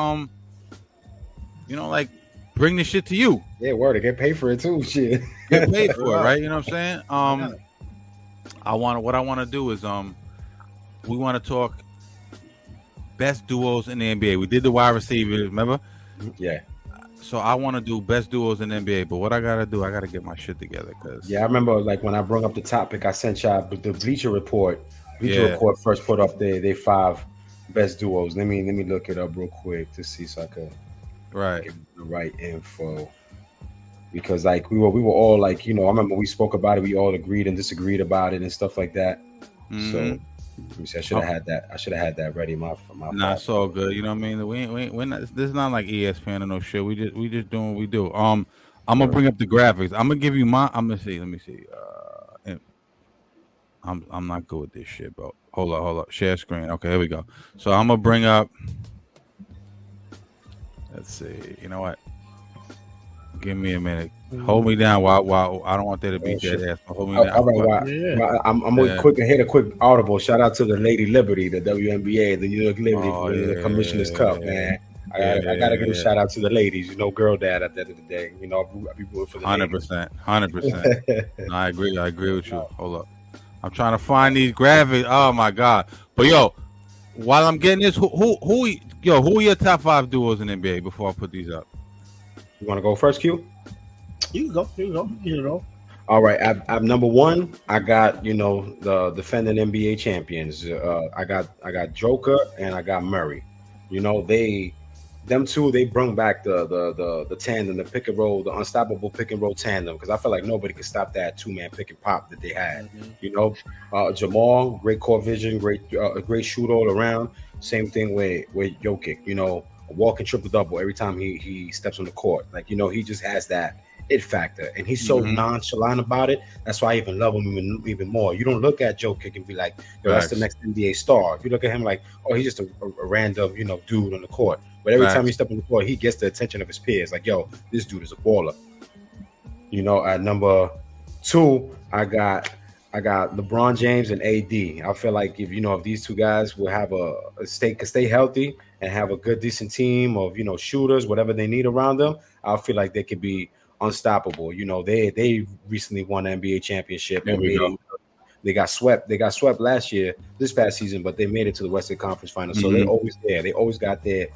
bring this shit to you. Yeah, word. They get paid for it too. Shit, get paid for it, right? You know what I'm saying? What I want to do is we want to talk best duos in the NBA. We did the wide receivers, remember? Yeah. So I want to do best duos in the NBA, but what I gotta do, I gotta get my shit together. I remember like when I brought up the topic, I sent y'all the Bleacher Report. Report first put up their 5 best duos. Let me look it up real quick to see so I could give the right info. Because like we were all like, I remember we spoke about it, we all agreed and disagreed about it and stuff like that. Mm-hmm. So let me see, I should have had that. I should have had that ready. My nah, it's all good. You know what I mean? We're not, this is not like ESPN or no shit. We just doing what we do. I'm gonna bring up the graphics. I'm gonna give you my. I'm gonna see. Let me see. I'm not good with this shit, bro. Hold up. Share screen. Okay, here we go. So I'm gonna bring up. Let's see. You know what? Give me a minute. Hold me down while I don't want there to be dead ass. Hold me down. All right, I'm quick and hit a quick audible. Shout out to the Lady Liberty, the WNBA, the New York Liberty for the Commissioner's Cup, man. I gotta give a shout out to the ladies. Girl dad at the end of the day. I be rooting for the 100%. I agree with you. Hold up. I'm trying to find these graphics. Oh my god! But yo, while I'm getting this, who are your top 5 duos in the NBA before I put these up? You want to go first, Q? You can go. All right. I'm number 1. I got the defending NBA champions. I got Joker and I got Murray. Them two, they bring back the tandem, the pick and roll, the unstoppable pick and roll tandem. Because I feel like nobody could stop that 2-man pick and pop that they had. Mm-hmm. Jamal, great court vision, great shoot all around. Same thing with Jokic. A walking triple double every time he steps on the court. Like he just has that it factor, and he's so nonchalant about it. That's why I even love him even more. You don't look at Jokic and be like, yo, that's the next NBA star. You look at him like, oh, he's just a random dude on the court. But every time he steps on the court, he gets the attention of his peers. Like, yo, this dude is a baller. At number 2, I got LeBron James and AD. I feel like if these two guys will have stay healthy and have a good decent team of shooters, whatever they need around them, I feel like they could be unstoppable. They recently won the NBA championship. They got swept. They got swept this past season, but they made it to the Western Conference Finals. So they're always there. They always got their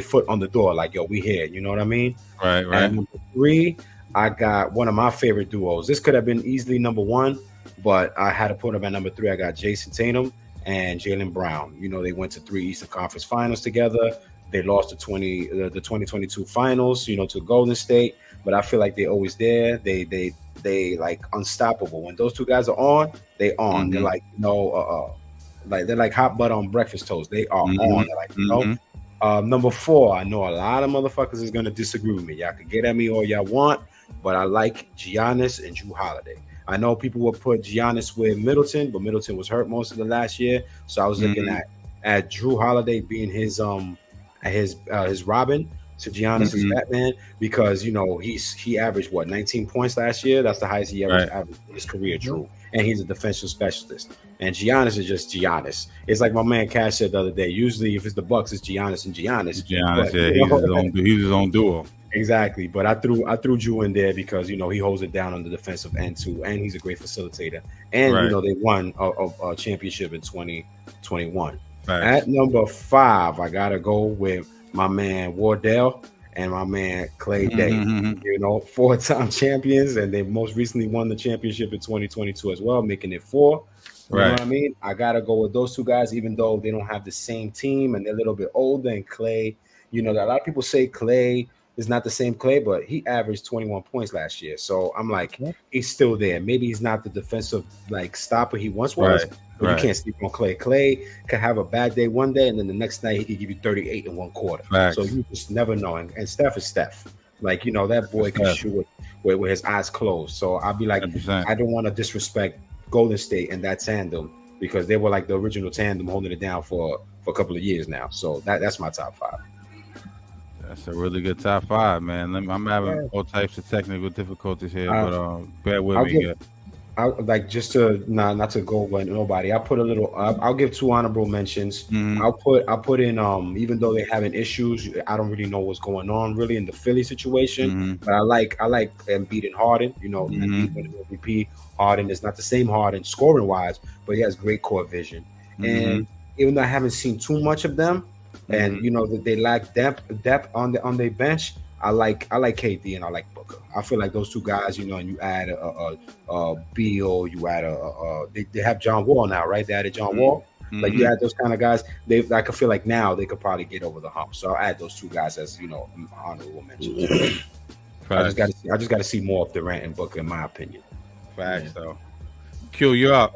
foot on the door. Like, yo, we here. You know what I mean? Right. And number 3, I got one of my favorite duos. This could have been easily number 1, but I had to put him at number 3. I got Jason Tatum and Jaylen Brown. They went to 3 Eastern Conference Finals together. They lost the 2022 Finals, to Golden State. But I feel like they're always there. They like unstoppable. When those two guys are on, they on. They're like they're like hot butter on breakfast toast. They are on. They're like number 4. I know a lot of motherfuckers is gonna disagree with me. Y'all can get at me all y'all want, but I like Giannis and Jrue Holiday. I know people will put Giannis with Middleton, but Middleton was hurt most of the last year. So I was looking at Jrue Holiday being his Robin to Giannis' Batman, because he averaged 19 points last year. That's the highest he ever averaged in his career, Jrue. And he's a defensive specialist. And Giannis is just Giannis. It's like my man Cash said the other day. Usually, if it's the Bucks, it's Giannis and Giannis. He's his own duo. Exactly, but I threw Jrue in there because he holds it down on the defensive end too, and he's a great facilitator. And they won a championship in 2021. At number 5, I gotta go with my man Wardell and my man Clay Day. 4-time champions, and they most recently won the championship in 2022 as well, making it 4. You know what I mean? I gotta go with those two guys, even though they don't have the same team and they're a little bit older. And Clay, a lot of people say Clay is not the same Clay, but he averaged 21 points last year. So I'm like, he's still there. Maybe he's not the defensive stopper he once was, but you can't sleep on Clay. Clay could have a bad day one day, and then the next night he could give you 38 in one quarter. So you just never know. And Steph is Steph. That boy can shoot with his eyes closed. So I'll be like, 100%. I don't want to disrespect Golden State and that tandem, because they were like the original tandem holding it down for a couple of years now. So that's my top 5. That's a really good top 5, man. I'm having all types of technical difficulties here, but bear with me here. I like just to not to go with nobody. I'll put a little. I'll give 2 honorable mentions. I'll put in even though they're having issues, I don't really know what's going on really in the Philly situation. But I like Embiid and Harden. You know, Embiid winning MVP. Harden is not the same Harden scoring wise, but he has great court vision. And even though I haven't seen too much of them, and you know that they lack depth on their bench, I like KD and I like Booker. I feel like those 2 guys, you know, and you add a Beal, you add they have John Wall now, right? They added John Wall. Like you add those kind of guys, I could feel like now they could probably get over the hump. So I'll add those 2 guys as, you know, honorable mentions. I just got to see more of Durant and Booker, in my opinion. Facts though. Q, you up?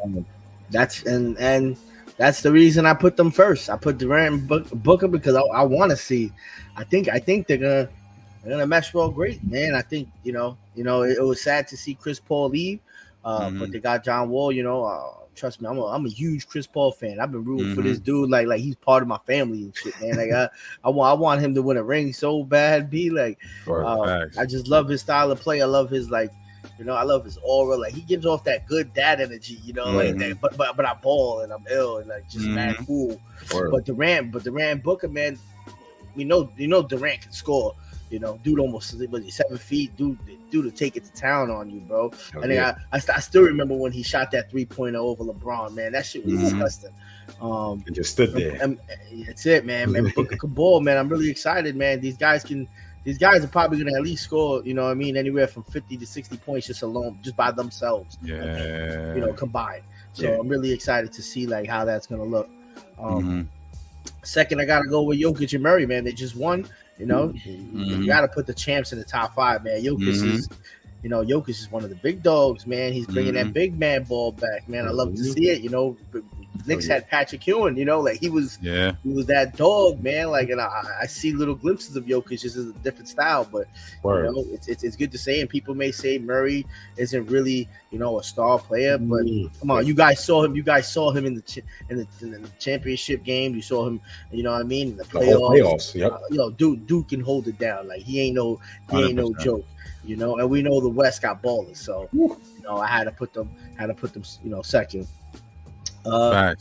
That's and that's the reason I put them first. I put Durant and Booker because I want to see. I think they're gonna mesh well, great, man. I think you know it was sad to see Chris Paul leave, but they got John Wall. You know, trust me, I'm a huge Chris Paul fan. I've been rooting for this dude, like he's part of my family and shit, man. Like I want him to win a ring so bad. I just love his style of play. I love his I love his aura. Like he gives off that good dad energy, you know, like that. But I ball and I'm ill and like just mad cool. But Durant, Booker, man, you know Durant can score. You know, dude almost 7 feet. Dude to take it to town on you, bro. I still remember when he shot that 3-pointer over LeBron, man. That shit was disgusting. It just stood there. And that's it, man. Booker can ball, man. I'm really excited, man. These guys are probably going to at least score, you know what I mean, anywhere from 50 to 60 points just by themselves. Yeah. You know, combined. So I'm really excited to see like how that's going to look. Second, I got to go with Jokic and Murray, man. They just won. You know, you got to put the champs in the top 5, man. Jokic is one of the big dogs, man. He's bringing that big man ball back, man. I love to see it. You know, Knicks had Patrick Ewing, you know, like he was that dog, man. Like, and I see little glimpses of Jokic, just as a different style, but you know, it's good to say. And people may say Murray isn't really, you know, a star player, but come on, you guys saw him. You guys saw him in the championship game. You saw him, you know what I mean, in the playoffs. Yep. You know, dude can hold it down. Like he ain't no joke. You know, and we know the West got ballers, so you know I had to put them, you know, second. You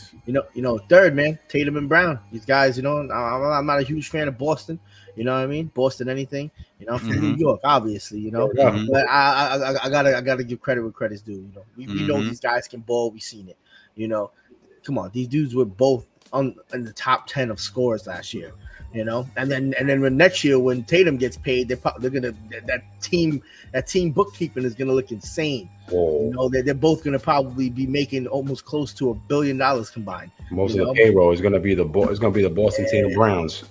know, third, man, Tatum and Brown. These guys, you know, I'm not a huge fan of Boston. You know what I mean? Boston, anything. You know, I'm from New York, obviously. You know, but I gotta give credit where credit's due. You know, we know these guys can ball. We seen it. You know, come on, these dudes were both in the top 10 of scores last year. You know, and then when next year when Tatum gets paid, they're gonna that team bookkeeping is gonna look insane. Whoa. You know, they're both gonna probably be making almost close to $1 billion combined. Most of the payroll is gonna be the Boston Tatum Browns.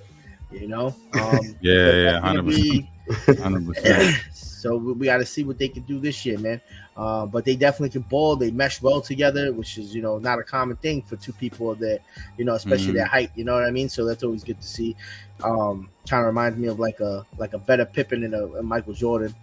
You know, 100%. So we got to see what they can do this year, man. But they definitely can ball. They mesh well together, which is, you know, not a common thing for 2 people that, you know, especially their height. You know what I mean? So that's always good to see. Kind of reminds me of like a better Pippen and a Michael Jordan.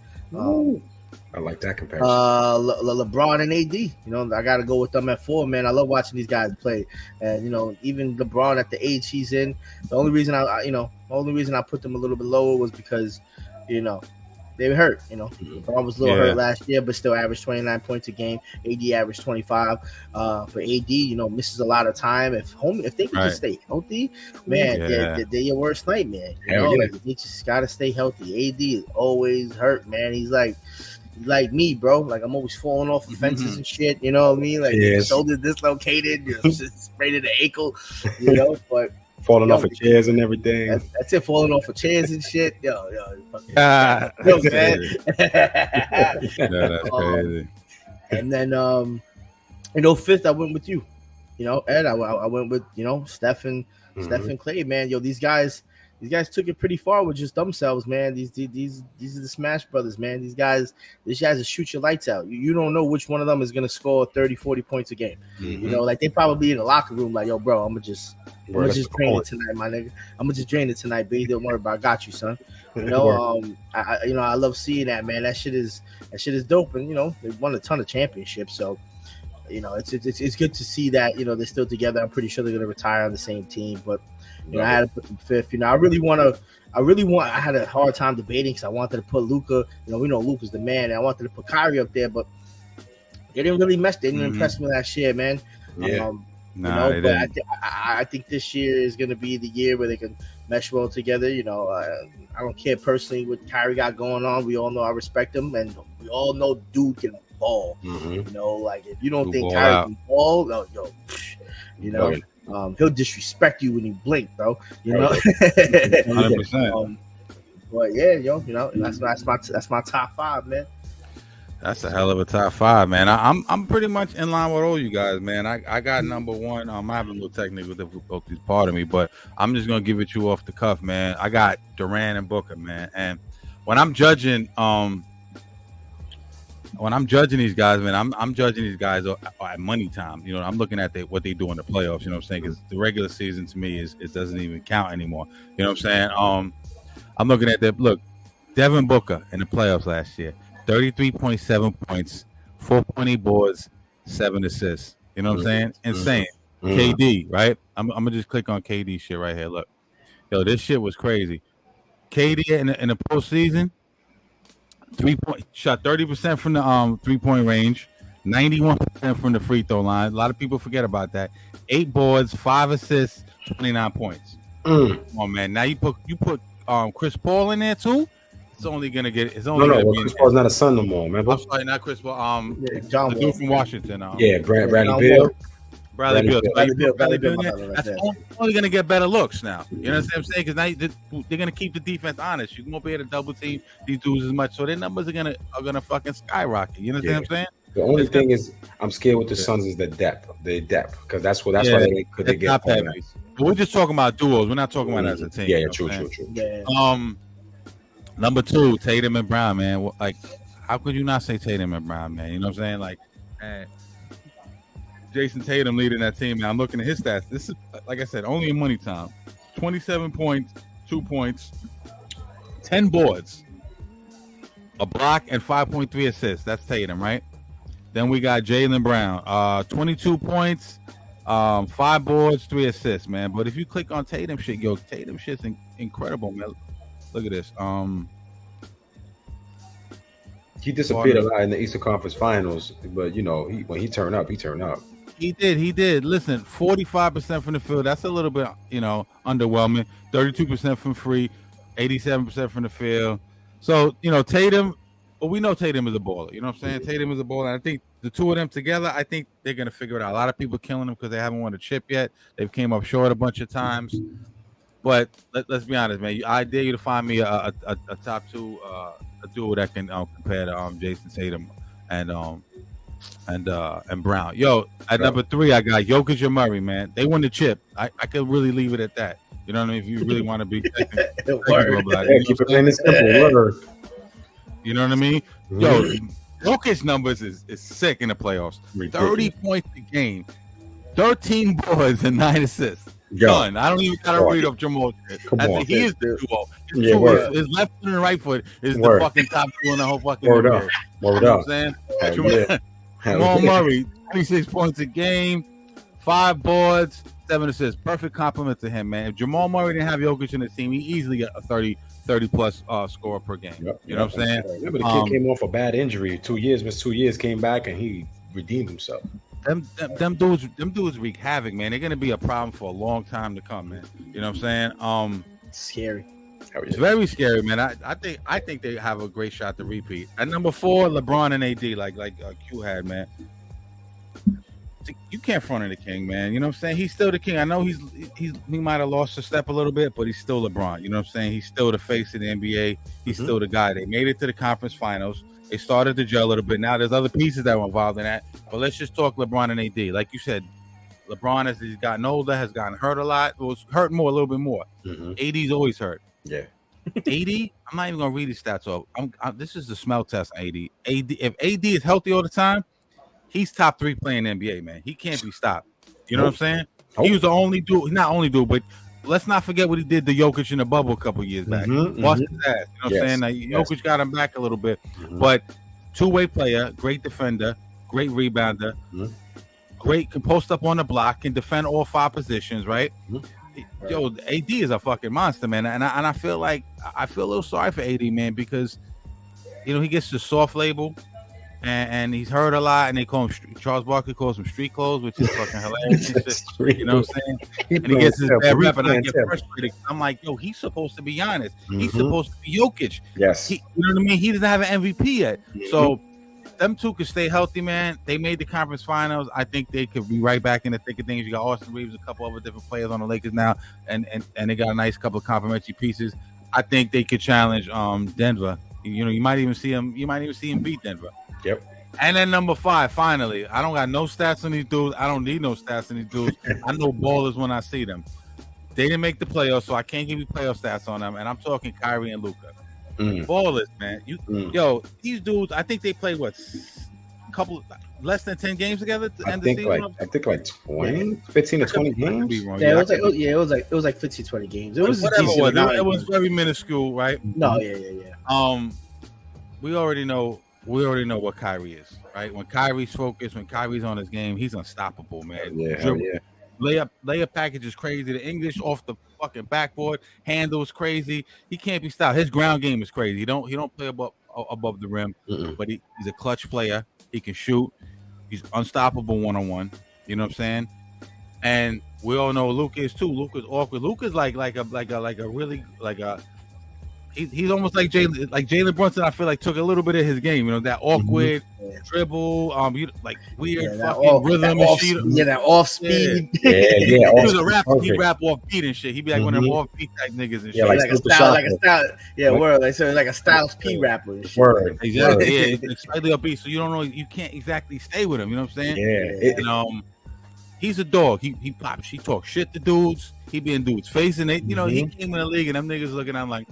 I like that comparison. LeBron and AD. You know, I got to go with them at 4, man. I love watching these guys play. And, you know, even LeBron at the age he's in, the only reason I put them a little bit lower was because, you know, they were hurt. You know, LeBron was a little hurt last year, but still averaged 29 points a game. AD averaged 25. But AD, you know, misses a lot of time. If they can just stay healthy, man, they're your worst nightmare. You know, like, they just gotta stay healthy. AD is always hurt, man. He's like me, bro. Like I'm always falling off the fences and shit. You know what I mean? Like shoulder dislocated, you know, just sprained the ankle. You know, but. Falling off of chairs and everything. That's it, falling off of chairs and shit. Yo, man. That's crazy. And then, you know, 5th, I went with you. You know, Ed, I went with, you know, Steph and Clay, man. Yo, these guys took it pretty far with just themselves, man. These are the Smash Brothers, man. These guys will shoot your lights out. You don't know which one of them is going to score 30, 40 points a game. You know, like they probably in the locker room, like, yo, bro, I'm going to just drain it tonight, my nigga. I'm going to just drain it tonight, baby. Don't worry about it. I got you, son. You know, I love seeing that, man. That shit is dope. And, you know, they won a ton of championships. So, you know, it's good to see that, you know, they're still together. I'm pretty sure they're going to retire on the same team, but you know, I had to put them 5th. You know, I had a hard time debating because I wanted to put Luka. You know, we know Luka's the man, and I wanted to put Kyrie up there, but They didn't really mesh. They didn't impress me last year, man. Yeah. But I think this year is going to be the year where they can mesh well together. I don't care personally what Kyrie got going on. We all know I respect him, and we all know dude can ball. Like if you don't think Kyrie can ball, he'll disrespect you when you blink, bro. 100%. But yeah, that's my top 5, man. That's a hell of a top 5, man. I'm pretty much in line with all you guys, man. I got number 1. I have a little technical difficulties, part of me, but I'm just gonna give it you off the cuff, man. I got Durant and Booker, man. And when I'm judging these guys, man, I'm judging these guys at money time. I'm looking at what they do in the playoffs. You know what I'm saying? Because the regular season to me it doesn't even count anymore. You know what I'm saying? I'm looking at Devin Booker in the playoffs last year. 33.7 points, 4.8 boards, 7 assists. You know what I'm saying? Insane. KD, right? I'm gonna just click on KD shit right here. Look, this shit was crazy. KD in the postseason, shot 30% from the 3-point range, 91% from the free throw line. A lot of people forget about that. 8 boards, 5 assists, 29 points. Come on, man. Now you put Chris Paul in there too. It's only gonna get. It's only no. Chris Paul's not a Sun no more, man. I'm sorry, not Chris Paul. John the dude from Washington. Bradley Beal. Bradley Beal. That's only gonna get better looks now. You know what I'm saying? Because now they're gonna keep the defense honest. You won't be able to double team these dudes as much, so their numbers are gonna fucking skyrocket. You know what I'm saying? The only thing is, I'm scared with the Suns is the depth, because that's why they get top heavy. But we're just talking about duos. We're not talking about as a team. Yeah, true. Yeah. Number 2, Tatum and Brown, man. Like, how could you not say Tatum and Brown, man? You know what I'm saying? Like, Jason Tatum leading that team. Now I'm looking at his stats. This is, like I said, only in money time. 27 points, 2 points, 10 boards, a block, and 5.3 assists. That's Tatum, right? Then we got Jaylen Brown, 22 points, 5 boards, 3 assists, man. But if you click on Tatum shit, Tatum shit's incredible, man. Look at this. He disappeared a lot in the Eastern Conference Finals, but when he turned up, he turned up. He did. Listen, 45% from the field. That's a little bit, underwhelming. 32% from free, 87% from the field. So, Tatum. Well, we know Tatum is a baller. You know what I'm saying? Tatum is a baller. And I think the two of them together, I think they're gonna figure it out. A lot of people killing them because they haven't won a chip yet. They've came up short a bunch of times. But let's be honest, man. I dare you to find me a top 2 a duo that can compare to Jason Tatum and Brown. Yo, at number 3, I got Jokic and Murray, man. They won the chip. I could really leave it at that. You know what I mean? If you really want to be technical about it. Keep it plain and simple. You know what I mean? Yo, Jokic numbers is sick in the playoffs. 30 points a game, 13 boards, and 9 assists. Done. I don't even gotta read up Jamal. He is the duo. His left foot and right foot is the fucking top 2 in the whole fucking Word NBA. up. You know what I'm saying? Jamal Murray, 26 points a game, 5 boards, 7 assists. Perfect compliment to him, man. If Jamal Murray didn't have Jokic in the team, he easily got a 30 plus scorer per game. You know what I'm saying? Remember, the kid came off a bad injury. 2 years, missed 2 years, came back, and he redeemed himself. Them dudes wreak havoc, man. They're gonna be a problem for a long time to come, man. You know what I'm saying? It's scary. It's very scary, man. I think they have a great shot to repeat. At number 4, LeBron and AD, like Q had, man. You can't front on the king, man. You know what I'm saying? He's still the king. I know he might have lost a step a little bit, but he's still LeBron. You know what I'm saying? He's still the face of the NBA. He's still the guy. They made it to the conference finals. They started to gel a little bit. Now there's other pieces that were involved in that. But let's just talk LeBron and AD. Like you said, LeBron, as he's gotten older, has gotten hurt a lot. It was hurt more, a little bit more. AD's always hurt. Yeah. AD, I'm not even gonna read his stats off. This is the smell test. AD, if AD is healthy all the time, he's top 3 playing NBA, man. He can't be stopped. You know what I'm saying? He was the only dude. Not only dude, but let's not forget what he did to Jokic in the bubble a couple years back. Lost his ass. You know what I'm saying? Like, Jokic got him back a little bit, but 2-way player, great defender, great rebounder, great, can post up on the block, can defend all 5 positions, right? Yo, AD is a fucking monster, man. And I feel like I feel a little sorry for AD, man, because he gets the soft label. and he's hurt a lot, and they call him Charles Barkley calls him street clothes, which is fucking hilarious. You know what I'm saying? And he gets his bad rep, and I get frustrated. I'm like, yo, he's supposed to be Giannis. He's supposed to be Jokic. Yes. You know what I mean? He doesn't have an MVP yet. So them two could stay healthy, man. They made the conference finals. I think they could be right back in the thick of things. You got Austin Reeves, a couple other different players on the Lakers now, and they got a nice couple of complimentary pieces. I think they could challenge Denver. You know, you might even see him beat Denver. Yep. And then number 5, finally. I don't got no stats on these dudes. I don't need no stats on these dudes. I know ballers when I see them. They didn't make the playoffs, so I can't give you playoff stats on them. And I'm talking Kyrie and Luka. Ballers, man. Yo, these dudes, I think they played less than 10 games together to end the season. I think like 20, 15 to 20 games. Yeah, it was like 15, 20 games. It was it was very minuscule, right? No, yeah. We already know what Kyrie is, right? When Kyrie's focused, when Kyrie's on his game, he's unstoppable, man. Yeah. Layup package is crazy. The English off the fucking backboard handle is crazy. He can't be stopped. His ground game is crazy. He don't play above the rim, but he's a clutch player. He can shoot. He's unstoppable one-on-one. You know what I'm saying? And we all know Luka is too. Luka's awkward. Luka's he's almost like Jalen Brunson. I feel like took a little bit of his game. You know, that awkward dribble, like weird fucking rhythm and shit. Yeah, that off speed. Yeah. He was a rapper. He rap off beat and shit. He'd be like one of them off beat type niggas and shit. Like a style. Yeah, word. Like so, like a Styles P rapper and shit. Word. Exactly. Yeah, it's slightly upbeat, so you don't know. You can't exactly stay with him. You know what I'm saying? Yeah. And he's a dog. He pops. He talks shit to dudes. He be in dudes' face, and you know, he came in the league, and them niggas looking at him like,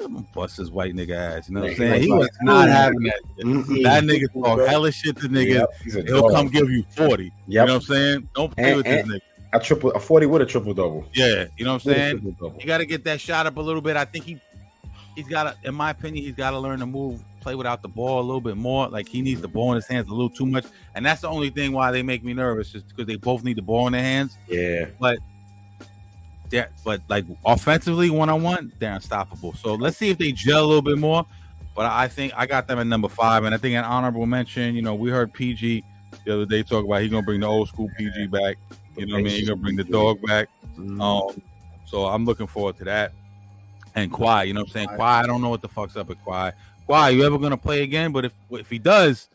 I'm gonna bust his white nigga ass. You know what I'm saying? He was not having that shit. That nigga talk hella shit to niggas. He'll come give you 40. You know what I'm saying? Don't play with this nigga. A 40 with a triple double. Yeah, you know what I'm saying? You got to get that shot up a little bit. I think he's got to, in my opinion, he's got to learn to play without the ball a little bit more. Like he needs the ball in his hands a little too much, and that's the only thing why they make me nervous, just because they both need the ball in their hands. Yeah, but like offensively, one-on-one, they're unstoppable. So let's see if they gel a little bit more. But I think I got them at number 5, and I think an honorable mention. You know, we heard PG the other day talk about he's gonna bring the old school PG back. You know what I mean? He's gonna bring the dog back. So I'm looking forward to that. And Kawhi, you know what I'm saying? Kawhi, I don't know what the fuck's up with Kawhi. Kawhi, you ever gonna play again? But if he does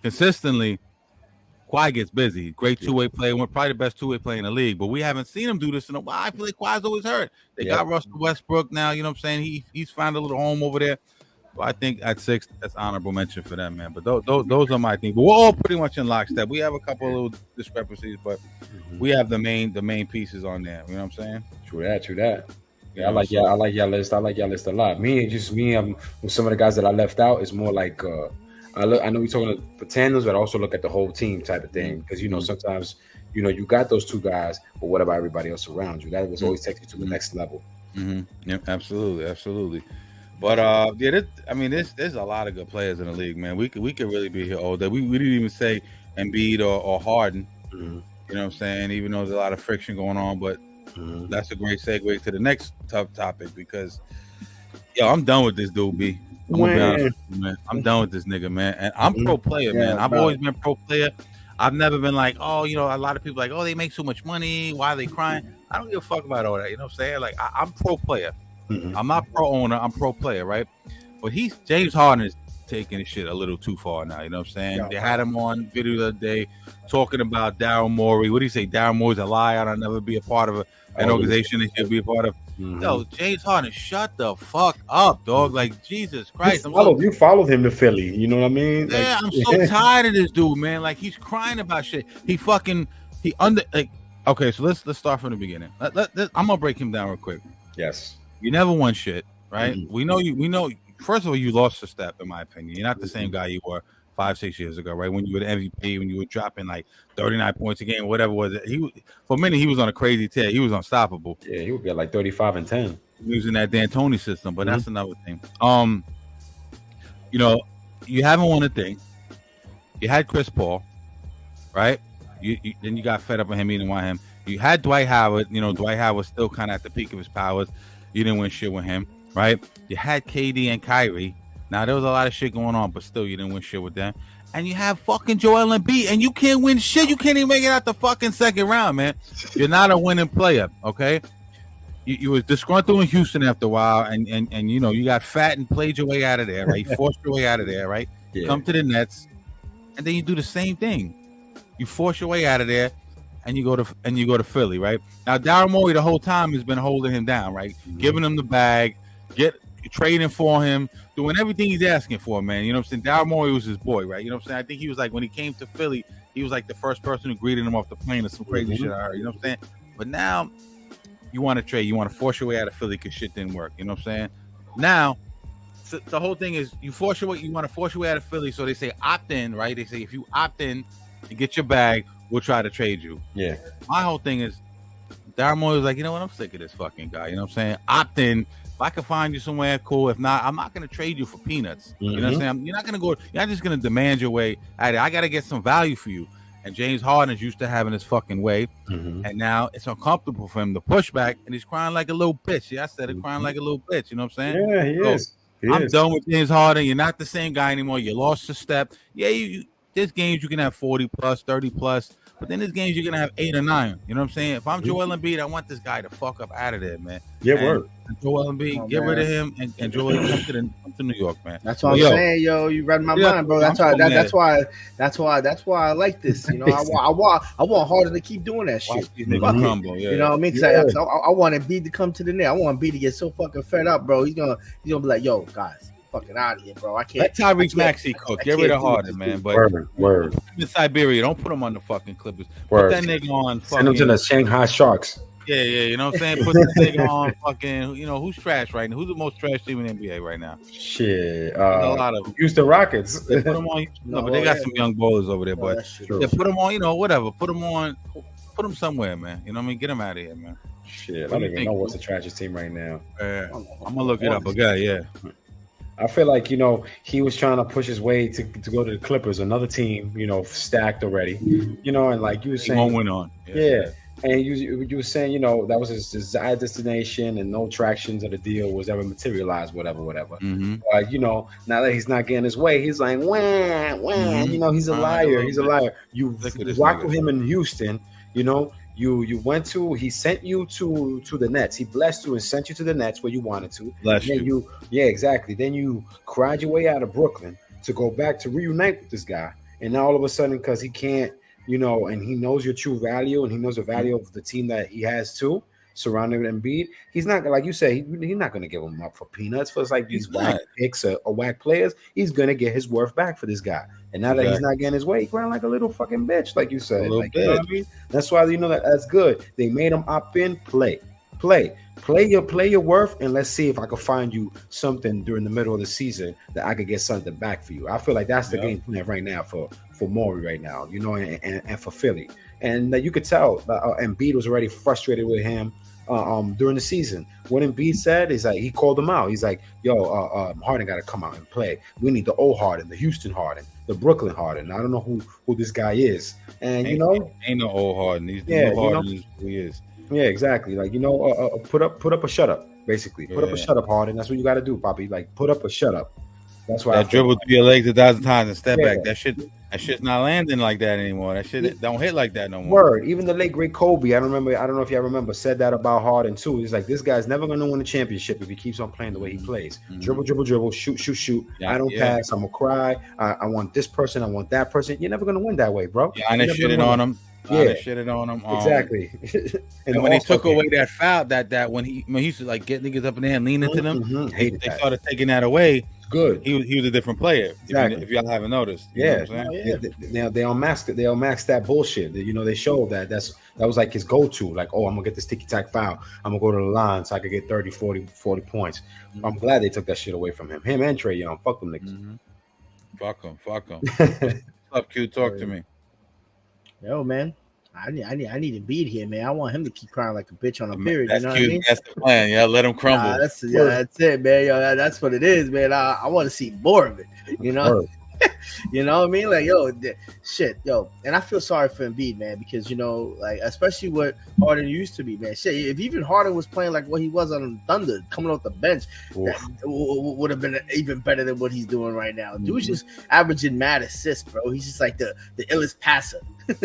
consistently, Kawhi gets busy. Great two-way player. We're probably the best two-way player in the league, but we haven't seen him do this in a while. I feel like Kawhi's always hurt. They got Russell Westbrook now. You know what I'm saying? He's found a little home over there. So I think at 6, that's honorable mention for them, man. But those are my things. But we're all pretty much in lockstep. We have a couple of little discrepancies, but we have the main pieces on there. You know what I'm saying? True that. Yeah, I like y'all list. I like y'all list a lot. Me, with some of the guys that I left out, is more like I know we're talking for tandems, but I also look at the whole team type of thing, because you know sometimes you got those 2 guys, but what about everybody else around you? That was always take you to the next level. Yeah, absolutely. But there's a lot of good players in the league, man. We could really be here all day. We didn't even say Embiid or Harden. You know what I'm saying? Even though there's a lot of friction going on, but that's a great segue to the next tough topic, because I'm done with this dude, B. I'm gonna be honest with you, man. I'm done with this nigga, man. And I'm pro player, man. I've always been pro player. I've never been like, a lot of people like, they make so much money. Why are they crying? I don't give a fuck about all that. You know what I'm saying? Like, I'm pro player. I'm not pro owner. I'm pro player, right? But James Harden is taking this shit a little too far now. You know what I'm saying? They had him on video the other day talking about Daryl Morey. What do you say? Daryl Morey's a liar. I'll never be a part of an organization that he'll be a part of. Yo, James Harden, shut the fuck up, dog. Like, Jesus Christ. You followed him to Philly. You know what I mean? Yeah, I'm so tired of this dude, man. Like, he's crying about shit. Okay, so let's start from the beginning. I'm gonna break him down real quick. Yes. You never won shit, right? We know. First of all, you lost a step, in my opinion. You're not the same guy you were 5-6 years ago, right? When you were the MVP, when you were dropping like 39 points a game, whatever it was. For a minute, he was on a crazy tear. He was unstoppable. Yeah, he would be at like 35 and 10 using that D'Antoni system. But that's another thing. You haven't won a thing. You had Chris Paul, right? Then you got fed up with him. You didn't want him. You had Dwight Howard. You know, Dwight Howard was still kind of at the peak of his powers. You didn't win shit with him, right? You had KD and Kyrie. Now, there was a lot of shit going on, but still, you didn't win shit with them. and you have fucking Joel Embiid, and you can't win shit. You can't even make it out the fucking second round, man. You're not a winning player, okay? You was disgruntled in Houston after a while, and you know, you got fat and played your way out of there, right? You forced your way out of there, right? Yeah. Come to the Nets, and then you do the same thing. You force your way out of there, and you go to Philly, right? Now, Daryl Morey the whole time has been holding him down, right? Mm-hmm. Giving him the bag, trading for him, doing everything he's asking for, man. You know what I'm saying? Daryl Morey was his boy, right? You know what I'm saying? I think he was like, when he came to Philly, he was like the first person who greeted him off the plane or some crazy shit I heard. You know what I'm saying? But now you want to trade. You want to force your way out of Philly because shit didn't work. You know what I'm saying? Now, so the whole thing is you want to force your way out of Philly. So they say opt in, right? They say if you opt in and get your bag, we'll try to trade you. Yeah. My whole thing is Daryl Morey was like, you know what? I'm sick of this fucking guy. You know what I'm saying? Opt in. If I can find you somewhere, cool. If not, I'm not going to trade you for peanuts. Mm-hmm. You know what I'm saying? You're not going to go. You're not just going to demand your way out of it. I got to get some value for you. And James Harden is used to having his fucking way. Mm-hmm. And now it's uncomfortable for him to push back. And he's crying like a little bitch. Yeah, I said it, crying like a little bitch. You know what I'm saying? Yeah, he is. I'm done with James Harden. You're not the same guy anymore. You lost your step. Yeah, there's games you can have 40 plus, 30 plus. But then there's games you're going to have 8 or 9. You know what I'm saying? If I'm Joel Embiid, I want this guy to fuck up out of there, man. Yeah, word. Joel Embiid, get rid of him and Joel come to New York, man. That's what I'm saying, yo. You read my mind, bro. That's why I like this. You know, I want Harden to keep doing that shit. You know what I mean? Yeah. I want Embiid to come to the net. I want Embiid to get so fucking fed up, bro. He's gonna be like, yo, guys, fucking out of here, bro. I can't. Let Tyrese Maxey cook. Get rid of Harden, man. But word. In Siberia, don't put him on the fucking Clippers. Put that nigga on. Send him to the Shanghai Sharks. Yeah, you know what I'm saying? Put that nigga on fucking, you know, who's trash right now? Who's the most trash team in the NBA right now? Shit. A lot of Houston Rockets. They put them on, but they got some young bowlers over there, but they put them on, you know, whatever. Put them somewhere, man. You know what I mean? Get them out of here, man. Shit, I don't even know what's the trashiest team right now. I'm going to look it up, but yeah. I feel like, you know, he was trying to push his way to go to the Clippers, another team, you know, stacked already, you know, and like you were saying. He won't win on. Yeah. And you were saying, you know, that was his desired destination and no tractions of the deal was ever materialized, whatever. Mm-hmm. You know, now that he's not getting his way, he's like, wah. Mm-hmm. You know, he's a liar. He's a liar. You rocked with him in Houston, you know. He sent you to the Nets. He blessed you and sent you to the Nets where you wanted to. Yeah, exactly. Then you cried your way out of Brooklyn to go back to reunite with this guy. And now all of a sudden, because he can't, you know, and he knows your true value and he knows the value of the team that he has too, surrounded with Embiid, he's not, like you say, he's not going to give him up for peanuts. For like these whack picks or whack players, he's going to get his worth back for this guy. And now that he's not getting his way, he's crying like a little fucking bitch, like you said. Like, you know what I mean? That's why, you know, that's good. They made him opt in, play your worth, and let's see if I can find you something during the middle of the season that I could get something back for you. I feel like that's the game plan right now for Morey right now, you know, and for Philly. And you could tell Embiid was already frustrated with him during the season. What Embiid said is like he called him out. He's like, yo, Harden got to come out and play. We need the old Harden, the Houston Harden, the Brooklyn Harden. I don't know who this guy is. And ain't no old Harden. He's the new Harden is who he is. Yeah, exactly. Like, you know, put up a shut up, basically. Put up a shut up, Harden. That's what you got to do, Poppy. Like, put up a shut up. That's why that dribble through your legs 1,000 times and step back. That shit's not landing like that anymore. That shit don't hit like that no more. Word. Even the late great Kobe, I don't know if y'all remember, said that about Harden too. He's like, this guy's never gonna win a championship if he keeps on playing the way he plays. Mm-hmm. Dribble, shoot. Yeah, I don't pass. I'm gonna cry. I want this person. I want that person. You're never gonna win that way, bro. Yeah, I shitted on him. Shitted on him. Exactly. and when they took away that foul, that when he used to like get niggas up in there and lean into them, they started taking that away. Good. He was a different player. Exactly. If y'all haven't noticed. Yeah. They unmasked it. They unmasked that bullshit. You know, they showed that was like his go-to. Like, oh, I'm gonna get this ticky-tack foul. I'm gonna go to the line so I could get 30, 40 points. Mm-hmm. I'm glad they took that shit away from him. Him and Trae Young. Fuck them niggas. Mm-hmm. Fuck them. What's up, Q? Talk to me. Yo, man. I need a beat here, man. I want him to keep crying like a bitch on a period. You know what I mean? That's the plan. Yeah, let him crumble. That's it, man. Yo, that's what it is, man. I want to see more of it. You know, You know what I mean? Like, yo, shit, yo. And I feel sorry for Embiid, man, because, you know, like, especially what Harden used to be, man. Shit, if even Harden was playing like what he was on Thunder, coming off the bench, that would have been even better than what he's doing right now. Dude's just averaging mad assists, bro. He's just like the illest passer. You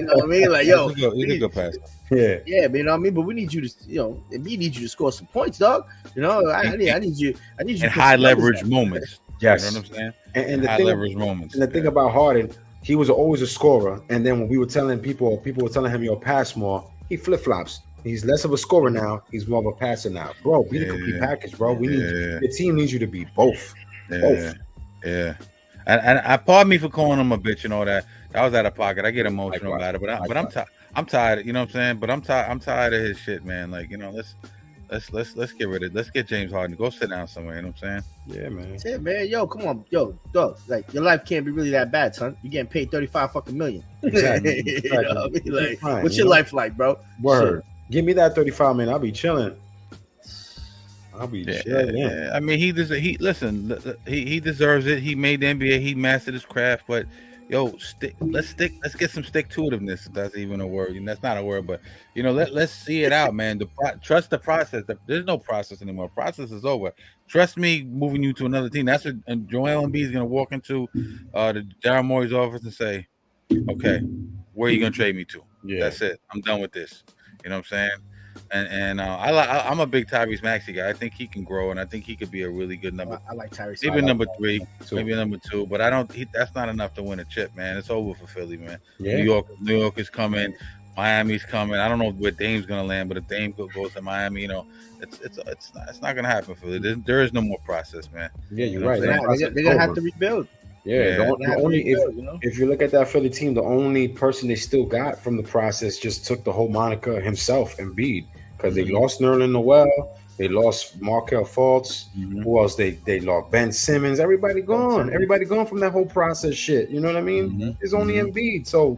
know what I mean? Like, yo, he's a good passer. Yeah, but you know what I mean. But we need you to, you know, we need you to score some points, dog. You know, I need you. In high leverage moments. Yes, you know what I'm saying. And the high thing, leverage moments. And the thing about Harden, he was always a scorer. And then when we were telling people were telling him, "Yo, pass more," he flip flops. He's less of a scorer now. He's more of a passer now, bro. Be the complete package, bro. We need the team needs you to be both. Both. Yeah. And I pardon me for calling him a bitch and all that. That was out of pocket. I get emotional about it, but I'm tired. You know what I'm saying? But I'm tired of his shit, man. Like, you know, let's get rid of it. Let's get James Harden. Go sit down somewhere. You know what I'm saying? Yeah, man. That's it, man. Yo, come on, yo, dog. Like, your life can't be really that bad, son. You're getting paid $35 fucking million. Exactly. You know what I mean? Like, fine, what's your life like, bro? Word. Shit. Give me that 35 million. I'll be chilling. Chilling. Yeah. I mean, he deserves it. He made the NBA. He mastered his craft. But yo, let's get some stick to itiveness. If that's even a word. And that's not a word, but you know, let's see it out, man. Trust the process. There's no process anymore. Process is over. Trust me, moving you to another team. That's what Joel Embiid is gonna walk into the Daryl Morey's office and say, "Okay, where are you gonna trade me to? Yeah, that's it. I'm done with this." You know what I'm saying? And I'm a big Tyrese Maxey guy. I think he can grow, and I think he could be a really good number. I like Tyrese. Maybe number 3, maybe number 2, but I don't. That's not enough to win a chip, man. It's over for Philly, man. Yeah. New York is coming. Miami's coming. I don't know where Dame's gonna land, but if Dame goes to Miami, you know, it's not gonna happen for Philly. There is no more process, man. Yeah, you're right. They're gonna have to rebuild. Yeah, the only if you look at that Philly team, the only person they still got from the process just took the whole moniker himself, Embiid, because they lost Nerlens Noel, they lost Markelle Fultz. Who else? They lost Ben Simmons. Everybody gone. Everybody gone from that whole process shit. You know what I mean? It's only Embiid. So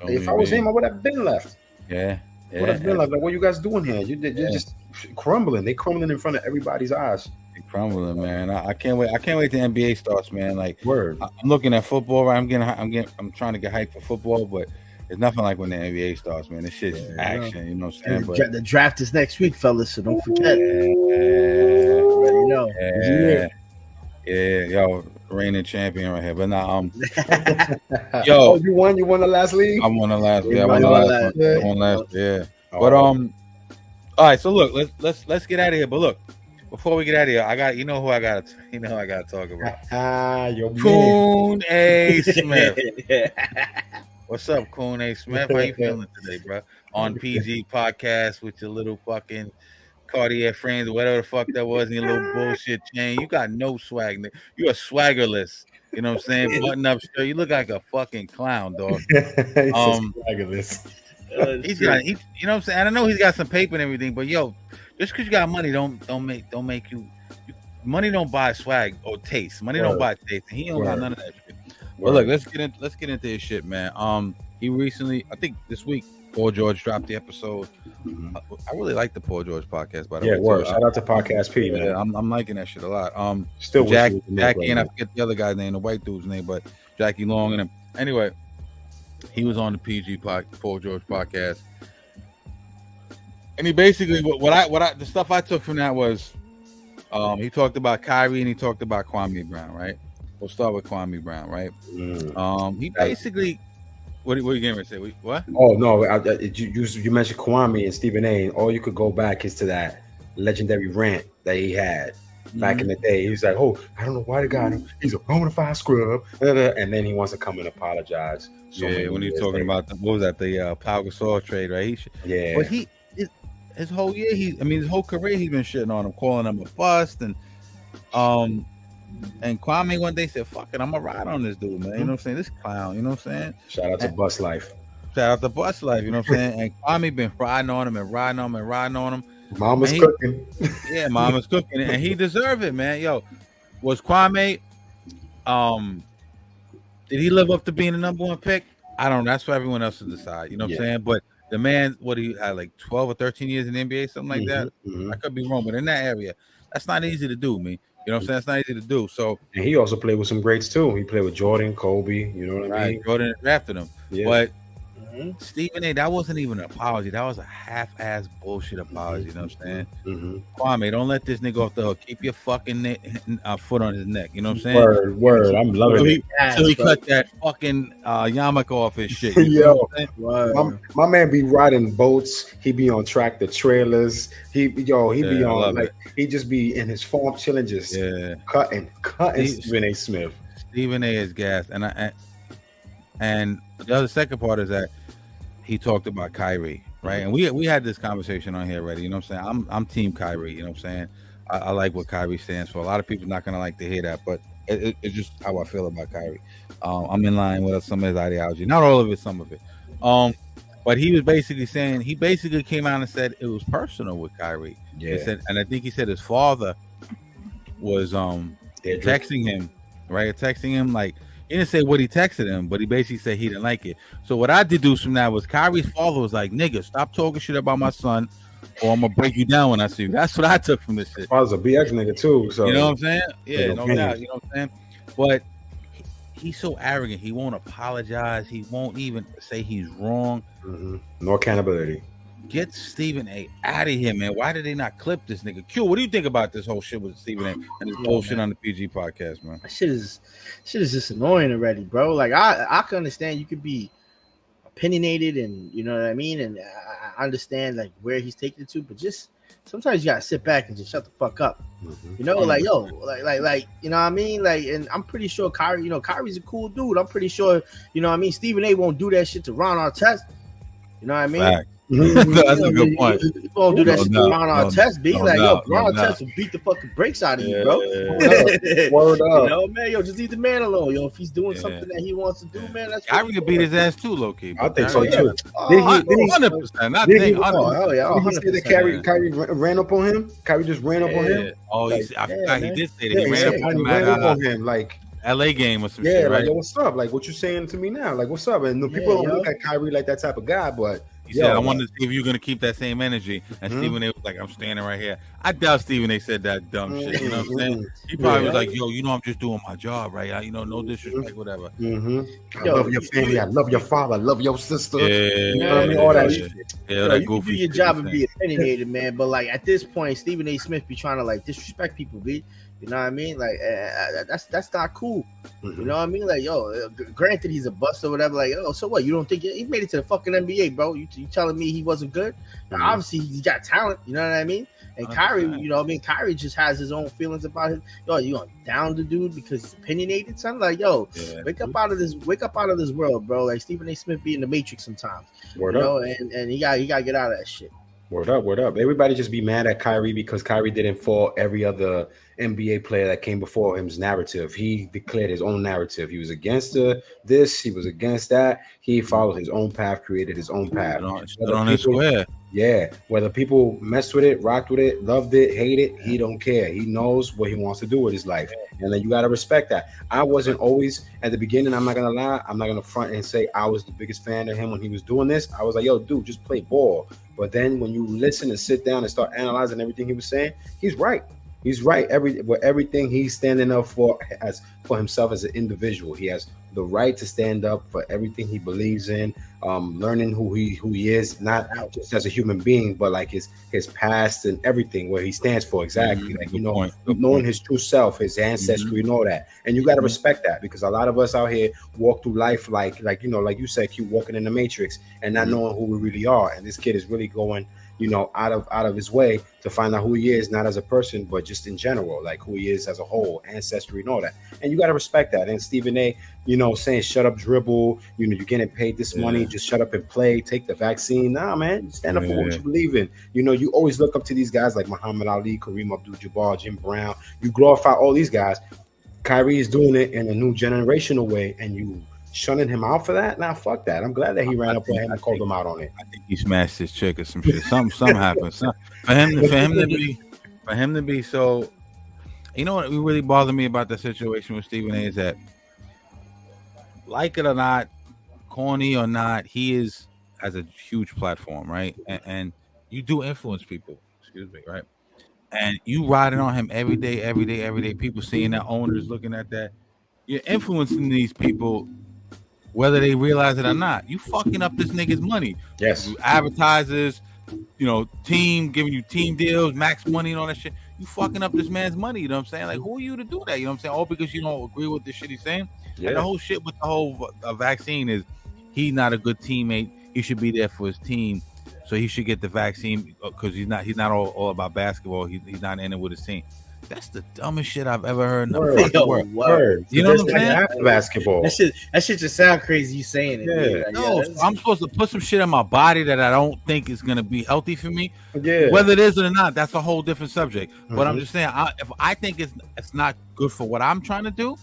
if I was him, I would have been left. Yeah. Would have been like, what are you guys doing here? You're just crumbling. They crumbling in front of everybody's eyes. Crumbling, man. I can't wait. I can't wait till NBA starts, man. Like, word. I'm looking at football. I'm trying to get hyped for football, but it's nothing like when the NBA starts, man. This shit's action. You know what I'm saying? The draft is next week, fellas. So don't forget. Already know. Yeah, yo, reigning champion right here. But now, yo, you won the last league. I won the last. Yeah, I won the last. I won last. Yeah. But all right. So look, let's get out of here. But look. Before we get out of here, you know who I gotta talk about. Coon A. Smith. What's up, Coon A. Smith? How you feeling today, bro? On PG podcast with your little fucking Cartier frames, whatever the fuck that was, and your little bullshit chain. You got no swag. You are swaggerless. You know what I'm saying? Button up shirt. You look like a fucking clown, dog. Swaggerless. You know what I'm saying? I know he's got some paper and everything, but yo, just because you got money, don't make you. Money don't buy swag or taste. Money don't buy taste, and he don't got none of that shit. But look, let's get into his shit, man. He recently, I think this week, Paul George dropped the episode. I really like the Paul George podcast, by the way. Yeah, shout out to Podcast P, man. Yeah, I'm liking that shit a lot. Still Jackie, and I forget the other guy's name, the white dude's name, but Jackie Long and him. Anyway, he was on the PG Paul George podcast. And he basically the stuff I took from that was he talked about Kyrie and he talked about Kwame Brown, right? We'll start with Kwame Brown, right? He basically what are you going to say? What? Oh no, you mentioned Kwame and Stephen A. And all you could go back is to that legendary rant that he had back in the day. He was like, "Oh, I don't know why they got him. He's a bona fide scrub," and then he wants to come and apologize. When he's talking about the Pau Gasol trade, right? But his whole year, his whole career, he's been shitting on him, calling him a bust, and Kwame one day said, "Fuck it, I'm gonna ride on this dude, man." You know what I'm saying? This clown, you know what I'm saying? Shout out to Bus Life. Shout out to Bus Life, you know what I'm saying? And Kwame been riding on him and riding on him. Mama's cooking. Yeah, Mama's cooking, and he deserved it, man. Yo, was Kwame? Did he live up to being the number one pick? I don't know. That's for everyone else to decide. You know what I'm saying? But the man, he had like 12 or 13 years in the NBA, something like that. I could be wrong, but in that area, that's not easy to do, man. You know what I'm saying? It's not easy to do. So, and he also played with some greats too. He played with Jordan, Kobe. You know what I mean? Jordan drafted him, Yeah. but Stephen A, that wasn't even an apology. That was a half-ass bullshit apology. You know what I'm saying? Kwame, don't let this nigga off the hook. Keep your fucking foot on his neck. You know what I'm saying? Word. I'm loving it. So he cut that fucking yarmulke off his shit. Yo, my man be riding boats. He be on tractor trailers. He be on like he just be in his farm chilling, just cutting Stephen A. Smith. Stephen A. is gas, and the other second part is that he talked about Kyrie, right? And we had this conversation on here already. You know what I'm saying? I'm team Kyrie. You know what I'm saying? I like what Kyrie stands for. A lot of people not gonna like to hear that, but it's just how I feel about Kyrie. I'm in line with some of his ideology, not all of it, some of it. But he was basically saying he came out and said it was personal with Kyrie. Yeah. He said, and I think he said his father was texting him, right? Texting him like. He didn't say what he texted him, but he basically said he didn't like it. So what I deduced from that was Kyrie's father was like, nigga, stop talking shit about my son, or I'm gonna break you down when I see you. That's what I took from this shit. Father's a BX nigga too. So you know what I'm saying? Yeah, no doubt. You know what I'm saying? But he's so arrogant. He won't apologize. He won't even say he's wrong. No accountability. Get Stephen A. out of here, man. Why did they not clip this nigga? Q, what do you think about this whole shit with Stephen A. and this bullshit on the PG podcast, man? That shit is just annoying already, bro. Like I can understand you could be opinionated and you know what I mean, and I understand like where he's taking it to, but just sometimes you gotta sit back and just shut the fuck up. You know, like yo, like you know what I mean? Like, and I'm pretty sure Kyrie, you know, Kyrie's a cool dude. I'm pretty sure, you know what I mean, Stephen A. won't do that shit to Ron Artest. You know what I mean? Fact. That's a good point. You won't do that shit to Ron Artest, B. Like, yo, Ron Artest will beat the fucking brakes out of you, bro. Word up. You know, man, yo, just leave the man alone. Yo, if he's doing something that he wants to do, man, that's Kyrie could beat his ass too, low key. I think so too. 100%. I think 100%. Did he say that Kyrie ran up on him? Kyrie just ran up on him? Oh, I forgot he did say that. He ran up on him, like LA game or some shit, right? Like, yo, what's up? Like, what you saying to me now? Like, what's up? And people don't look at Kyrie like that type of guy, but he said, I wanted to see if you're going to keep that same energy. And Stephen A. was like, I'm standing right here. I doubt Stephen A. said that dumb shit. You know what I'm saying? He probably was like, yo, you know, I'm just doing my job, right? You know, no disrespect, whatever. I love your family. I love your father. I love your sister. You know what I mean? All that shit. Yeah, that goofy. You do your job and be opinionated, man. But like at this point, Stephen A. Smith be trying to like disrespect people, B. You know what I mean? Like that's not cool. You know what I mean? Like, yo, granted he's a bust or whatever. Like, oh, so what? You don't think he made it to the fucking NBA, bro? You telling me he wasn't good? Now, obviously he got talent. You know what I mean? And Kyrie, you know what I mean? Kyrie just has his own feelings about him. Yo, you gonna down the dude because he's opinionated? Something like, yo, wake up out of this world, bro. Like Stephen A. Smith be in the Matrix sometimes. Word up. And he gotta get out of that shit. Word up. Everybody just be mad at Kyrie because Kyrie didn't follow every other NBA player that came before him's narrative. He declared his own narrative. He was against this. He was against that. He followed his own path, created his own path. On his square. Yeah. Whether people messed with it, rocked with it, loved it, hated it, he don't care. He knows what he wants to do with his life. And then you got to respect that. I wasn't always at the beginning. I'm not going to lie. I'm not going to front and say I was the biggest fan of him when he was doing this. I was like, yo, dude, just play ball. But then when you listen and sit down and start analyzing everything he was saying, he's right. He's right. Everything he's standing up for himself as an individual. He has the right to stand up for everything he believes in, learning who he is, not just as a human being, but like his past and everything, where he stands for exactly. Like, you know, knowing his true self, his ancestry, you know that. And you got to respect that, because a lot of us out here walk through life like you know, like you said, keep walking in the matrix and not knowing who we really are. And this kid is really going, you know, out of his way to find out who he is, not as a person, but just in general, like who he is as a whole, ancestry and all that. And you got to respect that. And Stephen A., you know, saying shut up, dribble, you know, you're getting paid this money, just shut up and play, take the vaccine. Nah, man, stand up for what you believe in. You know, you always look up to these guys like Muhammad Ali, Kareem Abdul-Jabbar, Jim Brown. You glorify all these guys. Kyrie is doing it in a new generational way, and you shunning him out for that? Nah, fuck that. I'm glad that he ran up on him and called him out on it. I think he smashed his chick or some shit. Something happened. For him to be so, you know what really bothered me about the situation with Stephen A. is that, like it or not, corny or not, he has a huge platform, right? And you do influence people. Excuse me, right? and you riding on him every day. People seeing that, owners looking at that. You're influencing these people, whether they realize it or not. You fucking up this nigga's money. Yes. Advertisers, team giving you team deals, max money and all that shit. You fucking up this man's money. You know what I'm saying? Like, who are you to do that? You know what I'm saying? All because you don't agree with the shit he's saying. Yeah. And the whole shit with the whole vaccine is he's not a good teammate. He should be there for his team. So he should get the vaccine because he's not all about basketball. He's not in it with his team. That's the dumbest shit I've ever heard. Word. You know what I'm saying? Basketball. That shit just sound crazy. You saying it? Yeah. No, I'm supposed to put some shit in my body that I don't think is gonna be healthy for me. Yeah. Whether it is or not, that's a whole different subject. But I'm just saying, if I think it's not good for what I'm trying to do,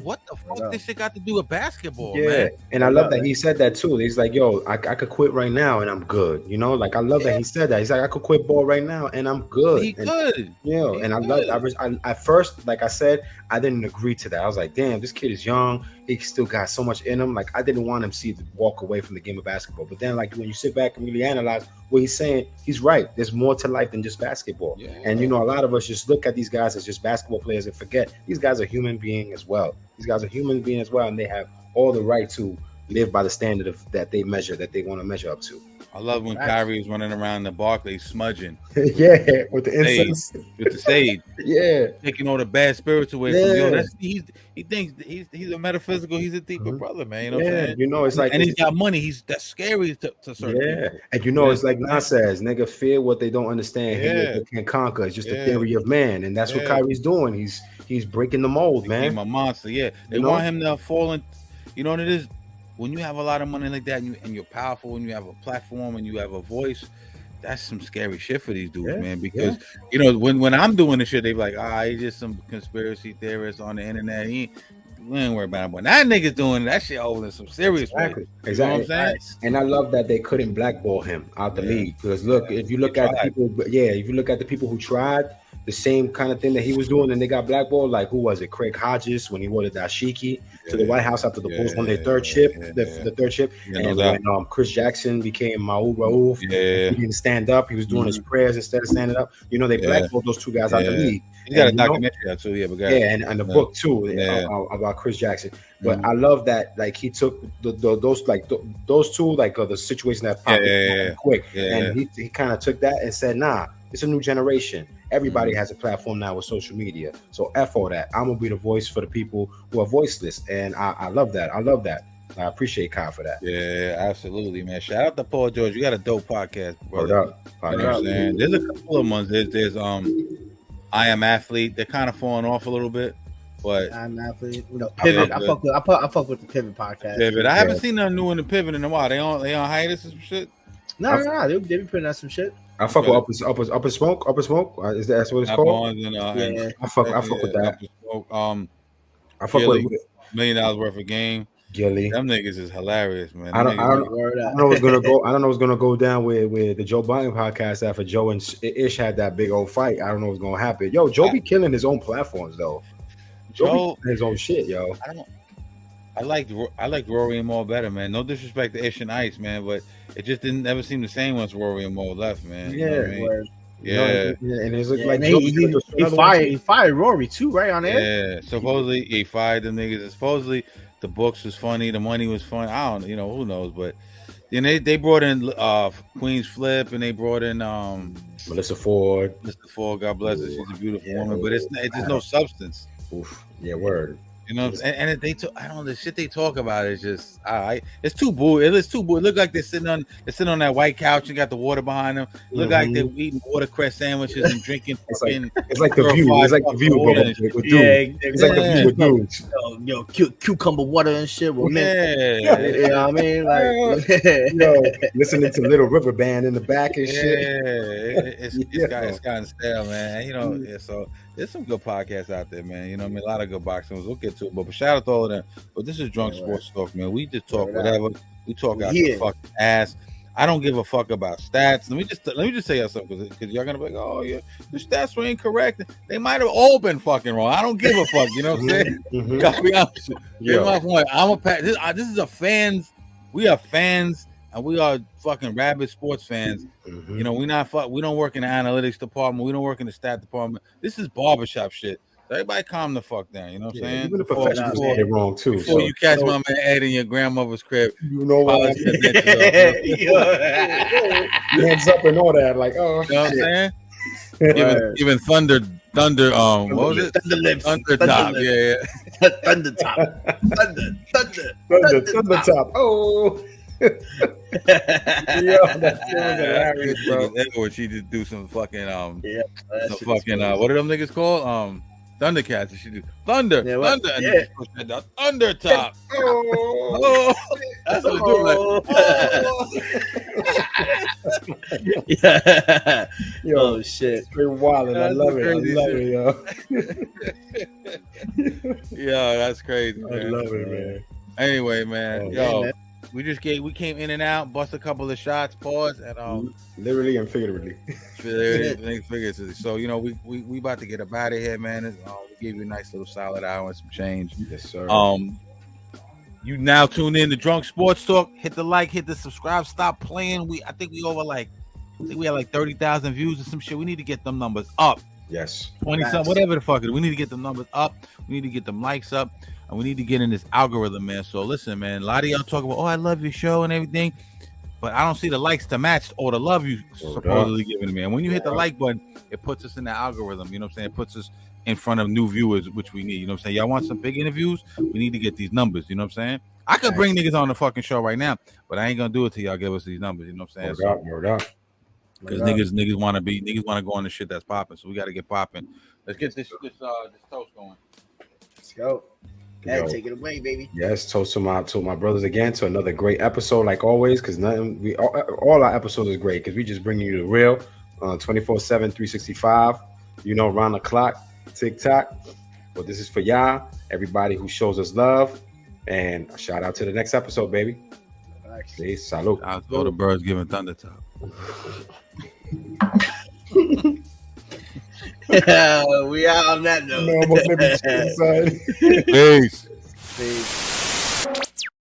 what the fuck this shit got to do with basketball? Yeah, man? And I love that he said that too. He's like, yo, I could quit right now and I'm good. Like I love that he said that. He's like, I could quit ball right now and I'm good. He good. Yeah, and I love. I at first, like I said, I didn't agree to that. I was like, damn, this kid is young. He still got so much in him. Like I didn't want him to walk away from the game of basketball. But then, like when you sit back and really analyze what he's saying, he's right. There's more to life than just basketball. Yeah. And a lot of us just look at these guys as just basketball players and forget these guys are human beings as well. And they have all the right to live by the standard that they want to measure up to. I love when Kyrie was running around the Barclays smudging. Yeah, with the incense. With the sage. Yeah. Taking all the bad spirits away from you. He thinks he's a metaphysical, he's a deeper brother, man. You know what I'm saying? It's like, and he's got money. That's scary to certain people. And it's like Nas says, nigga, fear what they don't understand. They can't conquer. It's just a theory of man. And that's what Kyrie's doing. He's breaking the mold, man. He's a monster, They want him to fall in. You know what it is? When you have a lot of money like that and you're powerful and you have a platform and you have a voice, that's some scary shit for these dudes, man. Because when I'm doing this shit, they be like, he's just some conspiracy theorist on the internet. We ain't worried about him. When that nigga's doing that shit over some serious way. Exactly. You know what I'm saying? And I love that they couldn't blackball him out the league. Because look, if you look at the people who tried the same kind of thing that he was doing and they got blackballed, like who was it? Craig Hodges when he wanted Dashiki to the White House after the Bulls won their third chip, the third chip. And when Chris Jackson became Maul Raouf, he didn't stand up. He was doing his prayers instead of standing up. They blackballed those two guys out the league. He got a documentary out too, and the book too about Chris Jackson. But I love that, like he took those two, like the situation that popped quick, and he kind of took that and said, nah, it's a new generation. Everybody has a platform now with social media. So F all that. I'm gonna be the voice for the people who are voiceless, and I love that. I appreciate Kyle for that. Yeah, absolutely, man. Shout out to Paul George. You got a dope podcast, brother. You know what I'm saying? There's a couple of ones. There's I Am Athlete. They're kind of falling off a little bit, but I'm Athlete. Pivot. I fuck with the Pivot podcast. Pivot. I haven't seen nothing new in the Pivot in a while. They on hiatus and some shit. No. They be putting out some shit. I fuck with Upper Smoke. Is that what it's called? I fuck with that. I fuck with $1 million worth of game. Gilly. Them niggas is hilarious, man. I don't know what's gonna go. I don't know what's gonna go down with the Joe Biden podcast after Joe and Ish had that big old fight. I don't know what's gonna happen. Yo, Joe be killing his own platforms though. Joe be his own shit, yo. I like Rory and Maul better, man. No disrespect to Ish and Ice, man, but it just didn't ever seem the same once Rory and Maul left, man. Yeah, you know what I mean? And it's like he fired Rory too, right on there. Yeah, supposedly he fired them niggas. Supposedly the books was funny, the money was fun. I don't, who knows, but then they brought in Queen's Flip and they brought in Melissa Ford. God bless her, she's a beautiful woman, but it's just no substance. Oof. Yeah, word. And I don't know, the shit they talk about is just it's too boo. It's too boo. It look like they're sitting on that white couch and got the water behind them. It look like they're eating watercress sandwiches and drinking. It's like the view. It's like the view, it's like the view with dudes. Cucumber water and shit. You know what I mean? Like, listening to Little River Band in the back and shit. It's gotten stale, man. So there's some good podcasts out there, man. A lot of good boxing. We'll get to it, but shout out to all of them. But this is Drunk Sports Talk, man. We just talk whatever. We talk out the fucking ass. I don't give a fuck about stats. Let me just say something, because y'all gonna be like, oh yeah, the stats were incorrect. They might have all been fucking wrong. I don't give a fuck. You know what I'm saying? Gotta be honest. My point. This is a fans. We are fans and we are fucking rabid sports fans. You know, we don't work in the analytics department. We don't work in the stat department. This is barbershop shit. So everybody calm the fuck down. You know what I'm saying? Even the professionals get it wrong too. Before you catch my man Ed in your grandmother's crib, you know what? Hands up and all that. Like, oh, you know what I'm saying? Even Thunder, what was it? Thunder Top, yeah. Thunder Top. Thunder Top. Oh. Yo, that shit was hilarious, bro. She just do some fucking what are them niggas called? Thundercats. And she do Thunder, Thunder, and then push that down. Thunder Top. Oh, that's what it do. Yeah. Yo, oh shit. Straight wild. I love it. Yo, that's crazy. I love it, man. Anyway, man, man. We came in and out, bust a couple of shots, pause, and literally and figuratively. So you know, we about to get up out of here, man. We gave you a nice little solid hour and some change. Yes, sir. You now tune in to Drunk Sports Talk. Hit the like, hit the subscribe. Stop playing. I think we had like 30,000 views or some shit. We need to get them numbers up. Yes. 20 something, whatever the fuck it is. We need to get them numbers up. We need to get them likes up. And we need to get in this algorithm, man. So listen, man, a lot of y'all talk about, I love your show and everything, but I don't see the likes to match or the love you supposedly giving to me. And when you hit the like button, it puts us in the algorithm. You know what I'm saying? It puts us in front of new viewers, which we need. You know what I'm saying? Y'all want some big interviews? We need to get these numbers. You know what I'm saying? I could bring niggas on the fucking show right now, but I ain't gonna do it till y'all give us these numbers. You know what I'm saying? Word up. Because niggas want to go on the shit that's popping. So we got to get popping. Let's get this toast going. Let's go. Hey, take it away, baby. Yes, toast to my brothers again to another great episode, like always. Because all our episodes is great because we just bring you the real, 24/7, 365. You know, round the clock, TikTok. But this is for y'all, everybody who shows us love, and a shout out to the next episode, baby. See, salute. I'll throw the birds giving Thunder Top. We out on that note. Peace. Peace.